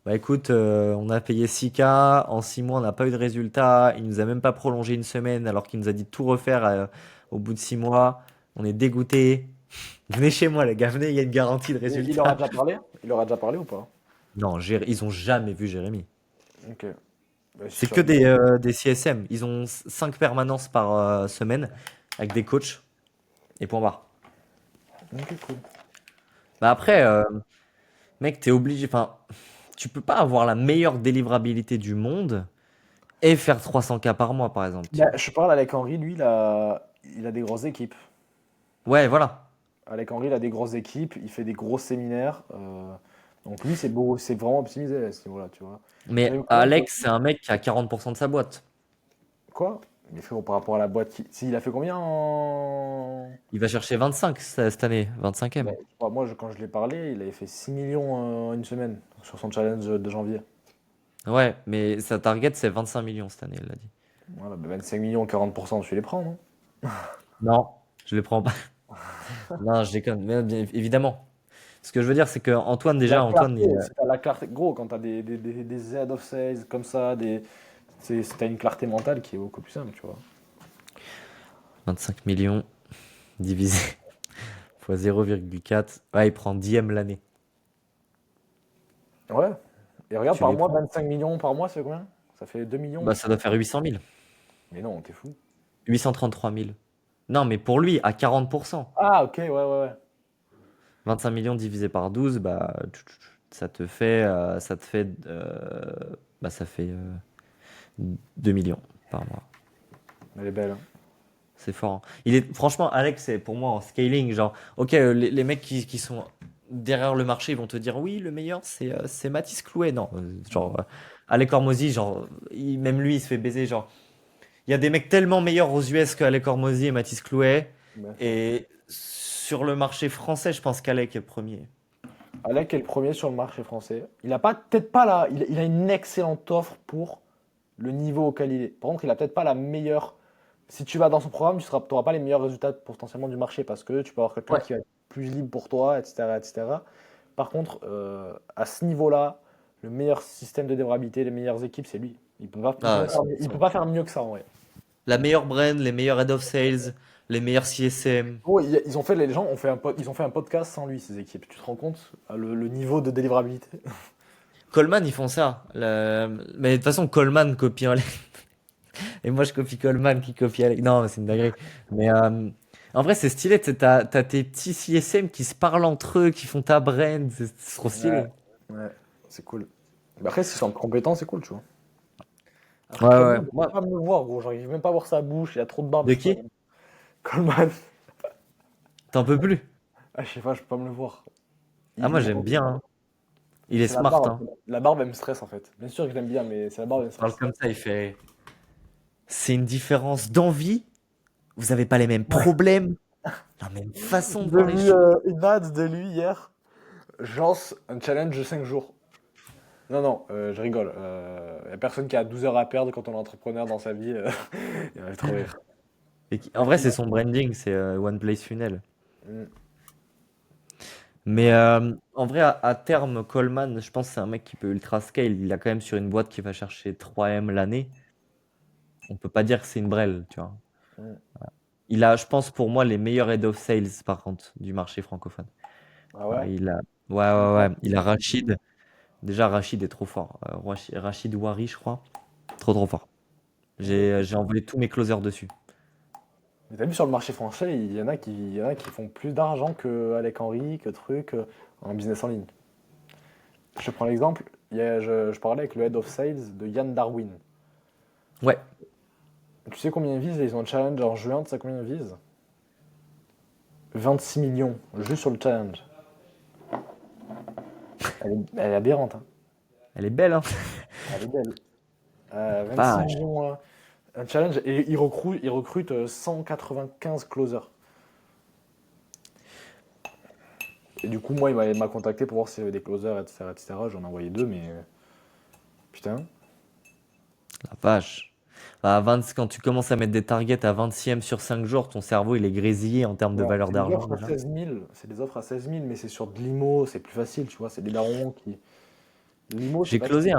[SPEAKER 1] bah écoute, on a payé 6K, en 6 mois on n'a pas eu de résultat, il nous a même pas prolongé une semaine alors qu'il nous a dit de tout refaire au bout de 6 mois, on est dégoûté. Venez chez moi les gars, venez, il y a une garantie de
[SPEAKER 3] Il leur a
[SPEAKER 1] résultat.
[SPEAKER 3] déjà parlé? Il leur a déjà parlé ou pas?
[SPEAKER 1] Non, ils ont jamais vu Jérémy.
[SPEAKER 3] Ok. Bah, si
[SPEAKER 1] C'est
[SPEAKER 3] tu
[SPEAKER 1] que
[SPEAKER 3] vas bien.
[SPEAKER 1] des CSM, ils ont 5 permanences par semaine avec des coachs et point barre.
[SPEAKER 3] Ok, cool.
[SPEAKER 1] Bah après, mec, t'es obligé, enfin, tu peux pas avoir la meilleure délivrabilité du monde et faire 300K par mois par exemple, tu
[SPEAKER 3] Bah,
[SPEAKER 1] vois.
[SPEAKER 3] je parle avec Henri, lui, il a des grosses équipes.
[SPEAKER 1] Ouais, voilà.
[SPEAKER 3] Avec Henri, il a des grosses équipes, il fait des gros séminaires. Donc lui, c'est vraiment optimisé à ce niveau-là, tu vois.
[SPEAKER 1] Mais
[SPEAKER 3] Jérémy Coleman,
[SPEAKER 1] Alex, c'est un mec qui a 40% de sa boîte.
[SPEAKER 3] quoi? Mais frérot, par rapport à la boîte, il a fait combien en.
[SPEAKER 1] Il va chercher 25 cette année,
[SPEAKER 3] Bah,
[SPEAKER 1] 25e.
[SPEAKER 3] moi, quand je l'ai parlé, il avait fait 6 millions en une semaine sur son challenge de janvier.
[SPEAKER 1] Ouais, mais sa target, c'est 25 millions cette année, elle l'a dit.
[SPEAKER 3] Voilà, bah 25 millions, 40%, tu les prends, non?
[SPEAKER 1] Non, je le prends pas. Non, je déconne. Mais bien évidemment. Ce que je veux dire, c'est que Antoine,
[SPEAKER 3] La
[SPEAKER 1] déjà, Antoine,
[SPEAKER 3] clarté, si t'as la clarté, gros, quand t'as des head of sales comme ça, t'as une clarté mentale qui est beaucoup plus simple, tu vois.
[SPEAKER 1] 25 millions divisé fois 0,4. Ouais, il prend 10e l'année.
[SPEAKER 3] Ouais. Et regarde,
[SPEAKER 1] Tu
[SPEAKER 3] par
[SPEAKER 1] les
[SPEAKER 3] mois,
[SPEAKER 1] prends.
[SPEAKER 3] 25 millions par mois, c'est combien? Ça fait 2 millions.
[SPEAKER 1] Bah, ça doit faire 800 000.
[SPEAKER 3] Mais non, t'es fou.
[SPEAKER 1] 833 000. Non, mais pour lui, à 40%.
[SPEAKER 3] Ah, ok, ouais, ouais, ouais.
[SPEAKER 1] 25 millions divisé par 12, bah, ça fait 2 millions par mois.
[SPEAKER 3] Elle est belle, hein.
[SPEAKER 1] C'est fort, hein. Franchement, Alex, c'est pour moi en scaling, genre, ok, les mecs qui sont derrière le marché, ils vont te dire, oui, le meilleur, c'est Mathis Clouet. Non, genre, Alec Hormozy, genre, même lui, il se fait baiser, genre. Il y a des mecs tellement meilleurs aux US qu'Alec Hormozy et Mathis Clouet.
[SPEAKER 3] Bien sûr.
[SPEAKER 1] Et sur le marché français, je pense qu'Alec est le premier.
[SPEAKER 3] Alec est le premier sur le marché français. Il a pas, peut-être pas la, il a une excellente offre pour le niveau auquel il est. Par contre, il a peut-être pas la meilleure. Si tu vas dans son programme, tu n'auras pas les meilleurs résultats potentiellement du marché parce que tu peux avoir quelqu'un
[SPEAKER 1] Ouais.
[SPEAKER 3] qui va être plus libre pour toi, etc., etc. Par contre, à ce niveau-là, le meilleur système de délivrabilité, les meilleures équipes, c'est lui.
[SPEAKER 1] Ah,
[SPEAKER 3] Il peut pas faire mieux que ça en vrai.
[SPEAKER 1] la meilleure brand, les meilleurs head of sales, les meilleurs CSM.
[SPEAKER 3] Oh, ils ont fait, les gens ont fait ils ont fait un podcast sans lui, ces équipes. Tu te rends compte le niveau de délivrabilité?
[SPEAKER 1] Coleman, ils font ça. Mais de toute façon, Coleman copie Alec. Et moi, je copie Coleman qui copie Alec. Non, mais c'est une dinguerie. Mais en vrai, c'est stylé. Tu sais, t'as tes petits CSM qui se parlent entre eux, qui font ta brand. C'est trop stylé.
[SPEAKER 3] Ouais, ouais, c'est cool. Bah après, s'ils sont compétents, c'est cool, tu vois.
[SPEAKER 1] Ouais,
[SPEAKER 3] Après,
[SPEAKER 1] ouais.
[SPEAKER 3] Coleman, je peux
[SPEAKER 1] Moi,
[SPEAKER 3] pas me le voir, gros. J'arrive même pas à voir sa bouche, il a trop de barbe.
[SPEAKER 1] de
[SPEAKER 3] Je peux
[SPEAKER 1] qui?
[SPEAKER 3] pas- Coleman,
[SPEAKER 1] T'en peux plus?
[SPEAKER 3] ah, je sais pas, je peux pas me le voir.
[SPEAKER 1] Ah, moi, j'aime bien, hein. Il est
[SPEAKER 3] C'est la
[SPEAKER 1] smart,
[SPEAKER 3] barbe.
[SPEAKER 1] hein.
[SPEAKER 3] La barbe, elle me stresse en fait. Bien sûr que je l'aime bien, mais c'est la barbe, elle me
[SPEAKER 1] Il parle
[SPEAKER 3] stresse.
[SPEAKER 1] comme ça, il fait. C'est une différence d'envie. Vous avez pas les mêmes
[SPEAKER 3] Ouais.
[SPEAKER 1] problèmes, la même façon de
[SPEAKER 3] J'ai
[SPEAKER 1] voir les
[SPEAKER 3] vu
[SPEAKER 1] choses.
[SPEAKER 3] une ad de lui hier. Lance un challenge de 5 jours. Non, non, je rigole. Y a personne qui a 12 heures à perdre quand on est entrepreneur dans sa vie. Il va trop rire.
[SPEAKER 1] En vrai, c'est son branding, c'est One Place Funnel.
[SPEAKER 3] Mm.
[SPEAKER 1] Mais en vrai, à terme, Coleman, je pense que c'est un mec qui peut ultra scale. Il a quand même sur une boîte qui va chercher 3M l'année. On peut pas dire que c'est une brêle, tu vois.
[SPEAKER 3] Mm.
[SPEAKER 1] Il a, je pense, pour moi, les meilleurs head of sales, par contre, du marché francophone.
[SPEAKER 3] Ah ouais?
[SPEAKER 1] Il a, ouais, ouais, ouais. Il a Rachid. Déjà, Rachid est trop fort. Rachid Wari, je crois. Trop, trop fort. J'ai envoyé tous mes closers dessus.
[SPEAKER 3] Mais t'as vu sur le marché français, il y en a qui font plus d'argent que Alec Henry, que truc en business en ligne. Je te prends l'exemple, je parlais avec le head of sales de Yann Darwin.
[SPEAKER 1] Ouais.
[SPEAKER 3] Tu sais combien ils visent? Ils ont un challenge en juin, tu sais combien ils visent? 26 millions, juste sur le challenge. Elle est aberrante, hein.
[SPEAKER 1] Elle est belle, hein.
[SPEAKER 3] Elle est belle. 26
[SPEAKER 1] Vache.
[SPEAKER 3] millions, un challenge, et ils recrutent 195 closers. Et du coup, moi, il m'a contacté pour voir s'il y avait des closers, etc., etc. J'en ai envoyé deux, mais putain.
[SPEAKER 1] La vache. Quand tu commences à mettre des targets à 26e sur 5 jours, ton cerveau il est grésillé en termes de
[SPEAKER 3] Ouais,
[SPEAKER 1] valeur
[SPEAKER 3] c'est des
[SPEAKER 1] d'argent
[SPEAKER 3] offres à
[SPEAKER 1] déjà.
[SPEAKER 3] 16 000. C'est des offres à 16 000, mais c'est sur de l'IMO, c'est plus facile, tu vois. C'est des darons qui. L'IMO, c'est
[SPEAKER 1] J'ai
[SPEAKER 3] facile.
[SPEAKER 1] closé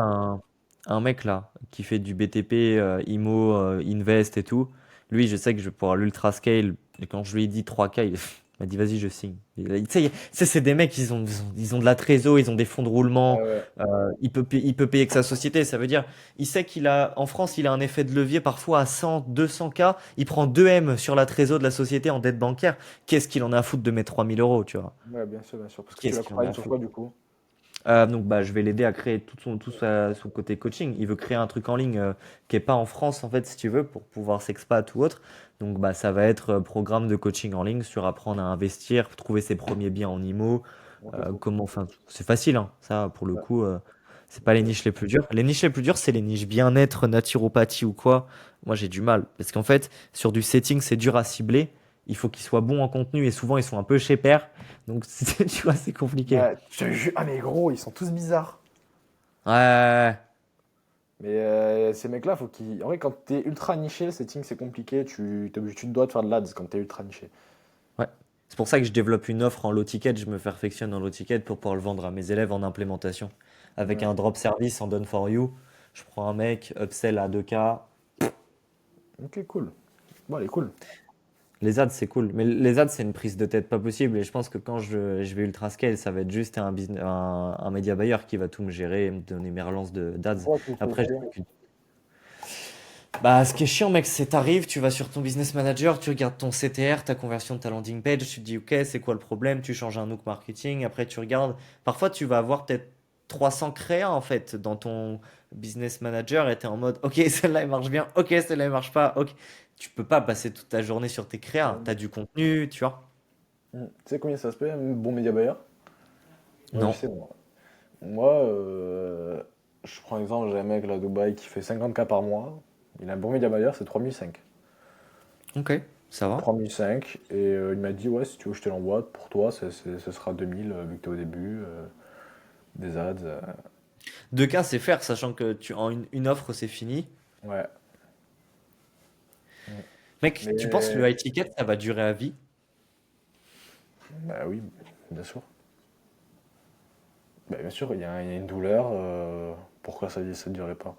[SPEAKER 1] un mec là qui fait du BTP, IMO, Invest et tout. Lui, je sais que je vais pouvoir l'ultra scale. Et quand je lui ai dit 3K, il m'a dit vas-y, je signe. Tu sais, c'est des mecs, ils ont de la trésor, ils ont des fonds de roulement.
[SPEAKER 3] Ouais, ouais.
[SPEAKER 1] Il peut payer que sa société. Ça veut dire, il sait en France, il a un effet de levier parfois à 100, 200K. Il prend 2M sur la trésor de la société en dette bancaire. Qu'est-ce qu'il en a à foutre de mes 3 000 euros, tu vois?
[SPEAKER 3] Ouais, bien sûr, bien sûr. Parce que tu
[SPEAKER 1] Qu'est-ce qu'il en a
[SPEAKER 3] l'accompagnes
[SPEAKER 1] à
[SPEAKER 3] sur
[SPEAKER 1] foutre?
[SPEAKER 3] quoi, du coup?
[SPEAKER 1] Donc bah, je vais l'aider à créer son côté coaching. Il veut créer un truc en ligne qui est pas en France en fait si tu veux pour pouvoir s'expat ou autre. Donc bah ça va être programme de coaching en ligne sur apprendre à investir, trouver ses premiers biens en IMO,
[SPEAKER 3] Ok, trop cool.
[SPEAKER 1] enfin c'est facile hein. Ça pour le
[SPEAKER 3] Ouais,
[SPEAKER 1] coup c'est pas les
[SPEAKER 3] ok.
[SPEAKER 1] niches les plus dures. Les niches les plus dures c'est les niches bien-être, naturopathie ou quoi. Moi j'ai du mal parce qu'en fait sur du setting c'est dur à cibler. Il faut qu'ils soient bons en contenu et souvent ils sont un peu chez père. Donc tu vois c'est compliqué.
[SPEAKER 3] Ouais, je te jure. Ah, mais gros, ils sont tous bizarres.
[SPEAKER 1] Ouais, ouais, ouais.
[SPEAKER 3] Mais ces mecs-là, faut qu'ils. En vrai, quand t'es ultra niché, le setting, c'est compliqué. Tu dois te faire de l'ads quand t'es ultra niché.
[SPEAKER 1] Ouais. C'est pour ça que je développe une offre en low ticket, je me perfectionne en low ticket pour pouvoir le vendre à mes élèves en implémentation. Avec
[SPEAKER 3] Ouais.
[SPEAKER 1] un drop service en done for you, je prends un mec, upsell à 2K.
[SPEAKER 3] Ok, cool. Bon, elle est cool.
[SPEAKER 1] Les ads, c'est cool. Mais les ads, c'est une prise de tête pas possible. Et je pense que quand je vais ultra scale, ça va être juste un média buyer qui va tout me gérer et me donner mes relances d'ads.
[SPEAKER 3] Pourquoi tu fais
[SPEAKER 1] Après,
[SPEAKER 3] combien?
[SPEAKER 1] bah, ce qui est chiant, mec, c'est t'arrives, tu vas sur ton business manager, tu regardes ton CTR, ta conversion de ta landing page, tu te dis, OK, c'est quoi le problème? Tu changes un hook marketing. Après, tu regardes. Parfois, tu vas avoir peut-être 300 créas en fait dans ton business manager et t'es en mode ok, celle-là elle marche bien, ok, celle-là elle marche pas, ok. Tu peux pas passer toute ta journée sur tes créas. T'as du contenu, tu vois.
[SPEAKER 3] Tu sais combien ça se paye un bon média buyer? Moi, je
[SPEAKER 1] Non.
[SPEAKER 3] sais, moi. Moi, je prends l'exemple, j'ai un mec là à Dubaï qui fait 50K par mois. Il a un bon média buyer, c'est 3005.
[SPEAKER 1] Ok, ça va.
[SPEAKER 3] 3005, et il m'a dit, ouais, si tu veux, je te l'envoie. Pour toi, ce sera 2000, vu que t'es au début, des ads.
[SPEAKER 1] Deux cas, c'est faire, sachant que en une offre, c'est fini.
[SPEAKER 3] Ouais. Mm.
[SPEAKER 1] Mec, tu penses que
[SPEAKER 3] Mais,
[SPEAKER 1] le high ticket, ça va durer à vie?
[SPEAKER 3] bah oui, bien sûr. Bah, bien sûr, il y a une douleur. Pourquoi ça ne durait pas?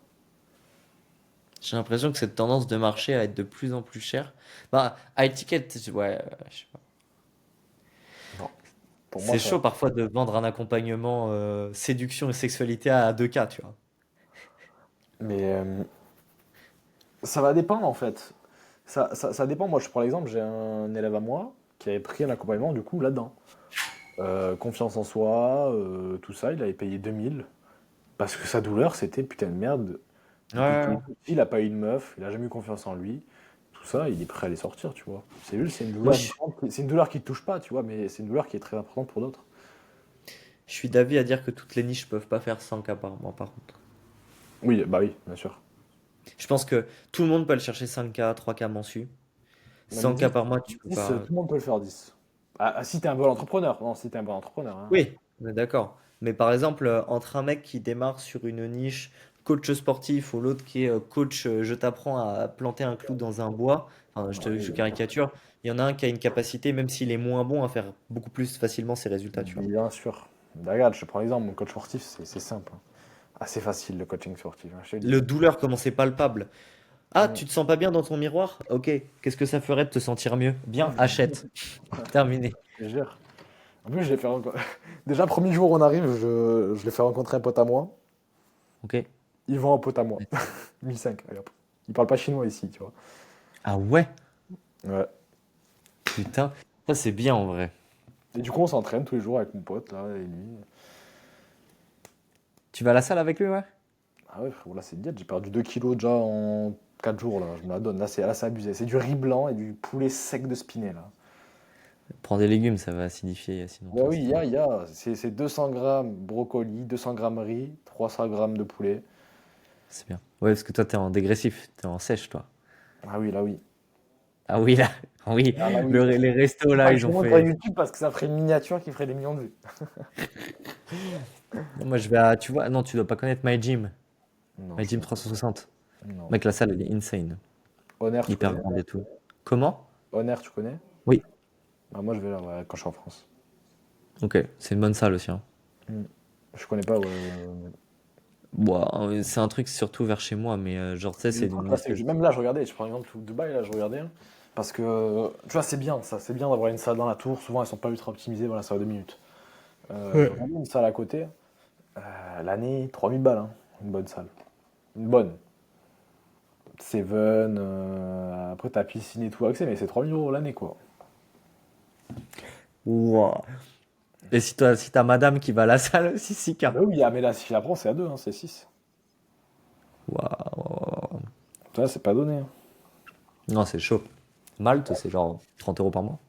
[SPEAKER 1] J'ai l'impression que cette tendance de marché à être de plus en plus cher. Bah, high ticket, ouais, je sais pas.
[SPEAKER 3] Non. Pour moi,
[SPEAKER 1] C'est
[SPEAKER 3] ça.
[SPEAKER 1] chaud parfois de vendre un accompagnement séduction et sexualité à deux cas, tu vois.
[SPEAKER 3] Mais ça va dépendre en fait. Ça dépend. Moi, je prends l'exemple, j'ai un élève à moi qui avait pris un accompagnement du coup là-dedans. Confiance en soi, tout ça, il avait payé 2000 parce que sa douleur c'était putain de merde.
[SPEAKER 1] Ouais,
[SPEAKER 3] Depuis
[SPEAKER 1] ouais,
[SPEAKER 3] qu'il est
[SPEAKER 1] ouais.
[SPEAKER 3] petit, il a pas eu de meuf, il a jamais eu confiance en lui. Tout ça, il est prêt à les sortir, tu vois. C'est juste, c'est une
[SPEAKER 1] Moi,
[SPEAKER 3] douleur différente. C'est une douleur qui te touche pas, tu vois, mais c'est une douleur qui est très importante pour d'autres.
[SPEAKER 1] je suis d'avis à dire que toutes les niches peuvent pas faire 100 cas par mois, par contre.
[SPEAKER 3] Oui, bah oui, bien sûr.
[SPEAKER 1] Je pense que tout le monde peut aller chercher 5K, 3K mensu.
[SPEAKER 3] Même
[SPEAKER 1] 100K par mois, tu peux
[SPEAKER 3] 10, tout
[SPEAKER 1] pas.
[SPEAKER 3] le monde peut le faire 10. Si t'es un bon entrepreneur. Non, si t'es un bon entrepreneur, hein.
[SPEAKER 1] Oui, on est d'accord. Mais par exemple, entre un mec qui démarre sur une niche coach sportif ou l'autre qui est coach, je t'apprends à planter un clou dans un bois, enfin,
[SPEAKER 3] Ah oui,
[SPEAKER 1] je caricature, il y en a un qui a une capacité, même s'il est moins bon, à faire beaucoup plus facilement ses résultats, tu vois.
[SPEAKER 3] bien sûr. Bah, regarde, je te prends l'exemple, mon coach sportif, c'est simple, hein. Assez facile le coaching sportif, hein, je te le dis.
[SPEAKER 1] Le douleur, comment c'est palpable. Ah,
[SPEAKER 3] Mm.
[SPEAKER 1] tu te sens pas bien dans ton miroir? Ok, qu'est-ce que ça ferait de te sentir mieux? Bien, achète. Terminé.
[SPEAKER 3] Je te jure. En plus, je l'ai fait déjà, premier jour où on arrive, je l'ai fait rencontrer un pote à moi.
[SPEAKER 1] Ok.
[SPEAKER 3] Il vend un pote à moi. 1005, allez hop. Il parle pas chinois ici, tu vois.
[SPEAKER 1] Ah ouais,
[SPEAKER 3] Ouais.
[SPEAKER 1] putain, ça c'est bien en vrai.
[SPEAKER 3] Et du coup, on s'entraîne tous les jours avec mon pote, là, et lui.
[SPEAKER 1] Tu vas à la salle avec lui, ouais?
[SPEAKER 3] Ah ouais, frérot, là, c'est diète. J'ai perdu 2 kilos déjà en 4 jours, là. Je me la donne. Là, c'est abusé. C'est du riz blanc et du poulet sec de Spinet, là.
[SPEAKER 1] Prends des légumes, ça va acidifier sinon
[SPEAKER 3] Bah
[SPEAKER 1] ton
[SPEAKER 3] oui,
[SPEAKER 1] estomac.
[SPEAKER 3] il y a. C'est 200 grammes brocoli, 200 grammes riz, 300 grammes de poulet.
[SPEAKER 1] C'est bien. Ouais, parce que toi, t'es en dégressif, t'es en sèche, toi.
[SPEAKER 3] Ah oui, là, oui.
[SPEAKER 1] Ah oui, là, oui,
[SPEAKER 3] Ah là, oui.
[SPEAKER 1] les restos, là,
[SPEAKER 3] Faudrait que
[SPEAKER 1] ils
[SPEAKER 3] je te
[SPEAKER 1] ont
[SPEAKER 3] montre sur
[SPEAKER 1] fait.
[SPEAKER 3] YouTube parce que ça ferait une miniature qui ferait des millions de vues.
[SPEAKER 1] Non, moi, je vais à. Tu vois, non, tu dois pas connaître My Gym.
[SPEAKER 3] Non,
[SPEAKER 1] My
[SPEAKER 3] je
[SPEAKER 1] Gym
[SPEAKER 3] connais
[SPEAKER 1] 360.
[SPEAKER 3] pas. Non.
[SPEAKER 1] Mec, la salle, elle est insane.
[SPEAKER 3] Honor, tu
[SPEAKER 1] Hyper
[SPEAKER 3] connais?
[SPEAKER 1] grande et tout. Comment?
[SPEAKER 3] Honor, tu connais?
[SPEAKER 1] Oui.
[SPEAKER 3] Ah, moi, je vais là, ouais, quand je suis en France.
[SPEAKER 1] Ok, c'est une bonne salle aussi, hein.
[SPEAKER 3] Hmm. Je connais pas, ouais.
[SPEAKER 1] Bon, c'est un truc surtout vers chez moi, mais genre, tu sais,
[SPEAKER 3] Mais
[SPEAKER 1] c'est
[SPEAKER 3] le truc,
[SPEAKER 1] une
[SPEAKER 3] là, c'est que
[SPEAKER 1] espèce.
[SPEAKER 3] même là, je regardais, je prends l'exemple de Dubaï, là, je regardais, hein, parce que, tu vois, c'est bien, ça, c'est bien d'avoir une salle dans la tour, souvent, elles sont pas ultra optimisées, voilà, ça va 2 minutes. Je
[SPEAKER 1] Ouais.
[SPEAKER 3] regardais une salle à côté, l'année, 3000 balles, hein, une bonne salle. Une bonne. Seven, après, t'as piscine et tout accès, mais c'est 3000 € l'année, quoi.
[SPEAKER 1] Ouah. Et si toi, si t'as madame qui va à la salle aussi, 6K.
[SPEAKER 3] Ah bah oui, ah, mais là, si la prends, c'est à 2, hein, c'est 6.
[SPEAKER 1] Waouh.
[SPEAKER 3] Ça, c'est pas donné, hein.
[SPEAKER 1] Non, c'est chaud. Malte, c'est genre 30 euros par mois.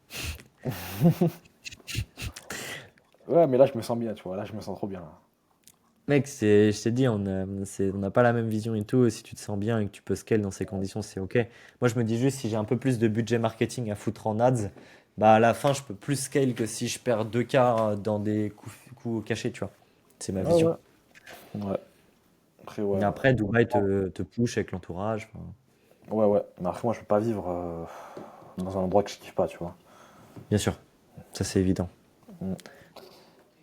[SPEAKER 3] Ouais, mais là, je me sens bien, tu vois, là, je me sens trop bien, là.
[SPEAKER 1] Mec, je t'ai dit, on n'a pas la même vision et tout. Si tu te sens bien et que tu peux scale dans ces conditions, c'est ok. Moi, je me dis juste, si j'ai un peu plus de budget marketing à foutre en ads, bah à la fin, je peux plus scale que si je perds 2K dans des coups cachés, tu vois. C'est ma
[SPEAKER 3] Ouais,
[SPEAKER 1] vision.
[SPEAKER 3] ouais. Ouais. Après, ouais.
[SPEAKER 1] Mais après, Dubaï te push avec l'entourage. Enfin,
[SPEAKER 3] Ouais, ouais. Mais après, moi, je peux pas vivre dans un endroit que je kiffe pas, tu vois.
[SPEAKER 1] bien sûr, ça c'est évident.
[SPEAKER 3] Mm.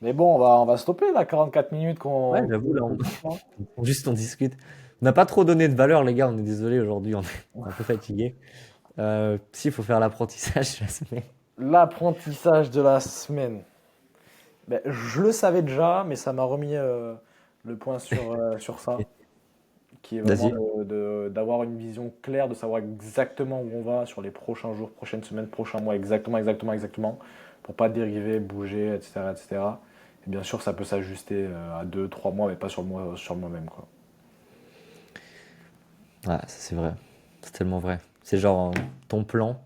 [SPEAKER 3] Mais bon, on va stopper là, 44 minutes
[SPEAKER 1] Ouais,
[SPEAKER 3] qu'on
[SPEAKER 1] j'avoue, là,
[SPEAKER 3] qu'on kiffe, hein.
[SPEAKER 1] juste on discute. On n'a pas trop donné de valeur, les gars. On est désolé aujourd'hui, on est un peu fatigué. Si, il faut faire l'apprentissage la semaine.
[SPEAKER 3] L'apprentissage de la semaine. Ben, je le savais déjà, mais ça m'a remis le point sur ça, qui est vraiment
[SPEAKER 1] Vas-y.
[SPEAKER 3] d'avoir une vision claire, de savoir exactement où on va sur les prochains jours, prochaines semaines, prochains mois, exactement, exactement, exactement, pour pas dériver, bouger, etc., etc. Et bien sûr, ça peut s'ajuster à 2, 3 mois, mais pas sur moi-même, quoi.
[SPEAKER 1] Ouais, ça, c'est vrai. C'est tellement vrai. C'est genre ton plan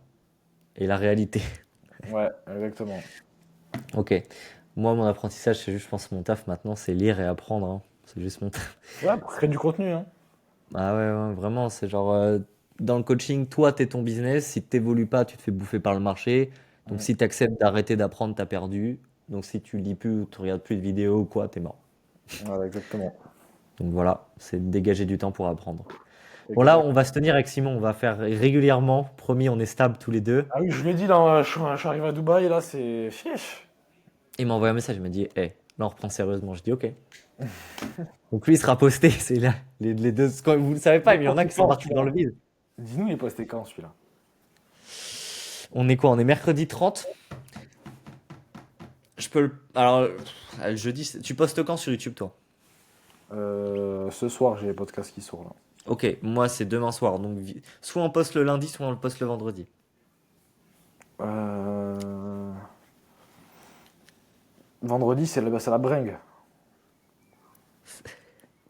[SPEAKER 1] et la réalité.
[SPEAKER 3] Ouais, exactement.
[SPEAKER 1] Ok. Moi, mon apprentissage, c'est juste, je pense, mon taf maintenant, c'est lire et apprendre, hein. C'est juste mon taf.
[SPEAKER 3] Ouais, pour créer du contenu, hein.
[SPEAKER 1] Ah ouais, ouais, vraiment, c'est genre, dans le coaching, toi, t'es ton business. Si t'évolues pas, tu te fais bouffer par le marché. Donc,
[SPEAKER 3] Mm.
[SPEAKER 1] si t'acceptes d'arrêter d'apprendre, t'as perdu. Donc, si tu lis plus ou tu regardes plus de vidéos ou quoi, t'es mort.
[SPEAKER 3] Ouais, exactement.
[SPEAKER 1] Donc voilà, c'est dégager du temps pour apprendre. Bon, là,
[SPEAKER 3] Exact.
[SPEAKER 1] on va se tenir avec Simon, on va faire régulièrement. Promis, on est stable tous les deux.
[SPEAKER 3] Ah oui, je lui ai dit, je suis arrivé à Dubaï, là, c'est fiche.
[SPEAKER 1] Il m'a envoyé un message, il m'a dit, hey, là, on reprend sérieusement. Je dis, ok. Donc lui, il sera posté. C'est là, les deux. Vous ne savez pas, mais il y en a qui sont partis dans le vide.
[SPEAKER 3] Dis-nous, il est posté quand, celui-là?
[SPEAKER 1] On est quoi? On est mercredi 30. Je peux le. Alors, le jeudi, tu postes quand sur YouTube, toi?
[SPEAKER 3] Ce soir, j'ai les podcasts qui sortent, là.
[SPEAKER 1] Ok, moi, c'est demain soir. Donc, soit on poste le lundi, soit on le poste le vendredi.
[SPEAKER 3] Euh, Vendredi, c'est la bringue.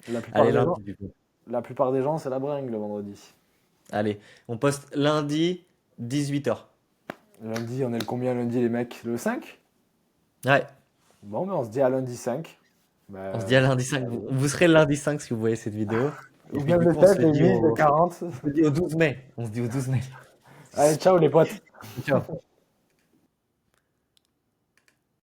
[SPEAKER 3] La plupart
[SPEAKER 1] Allez,
[SPEAKER 3] des gens,
[SPEAKER 1] lundi, du coup.
[SPEAKER 3] la plupart des gens, c'est la bringue le vendredi.
[SPEAKER 1] Allez, on poste lundi, 18h.
[SPEAKER 3] Lundi, on est le combien lundi, les mecs? Le 5?
[SPEAKER 1] Ouais,
[SPEAKER 3] Bon, ben on se dit à lundi 5.
[SPEAKER 1] on se dit à lundi 5. Vous serez le lundi 5 si vous voyez cette vidéo. Et
[SPEAKER 3] Ou
[SPEAKER 1] puis,
[SPEAKER 3] bien
[SPEAKER 1] du
[SPEAKER 3] le
[SPEAKER 1] coup, on se
[SPEAKER 3] 7,
[SPEAKER 1] le
[SPEAKER 3] le
[SPEAKER 1] dit
[SPEAKER 3] 8, le
[SPEAKER 1] au,
[SPEAKER 3] 40.
[SPEAKER 1] on se le dit au 12 mai. On se dit au 12 mai.
[SPEAKER 3] Allez, ciao les potes.
[SPEAKER 1] Ciao.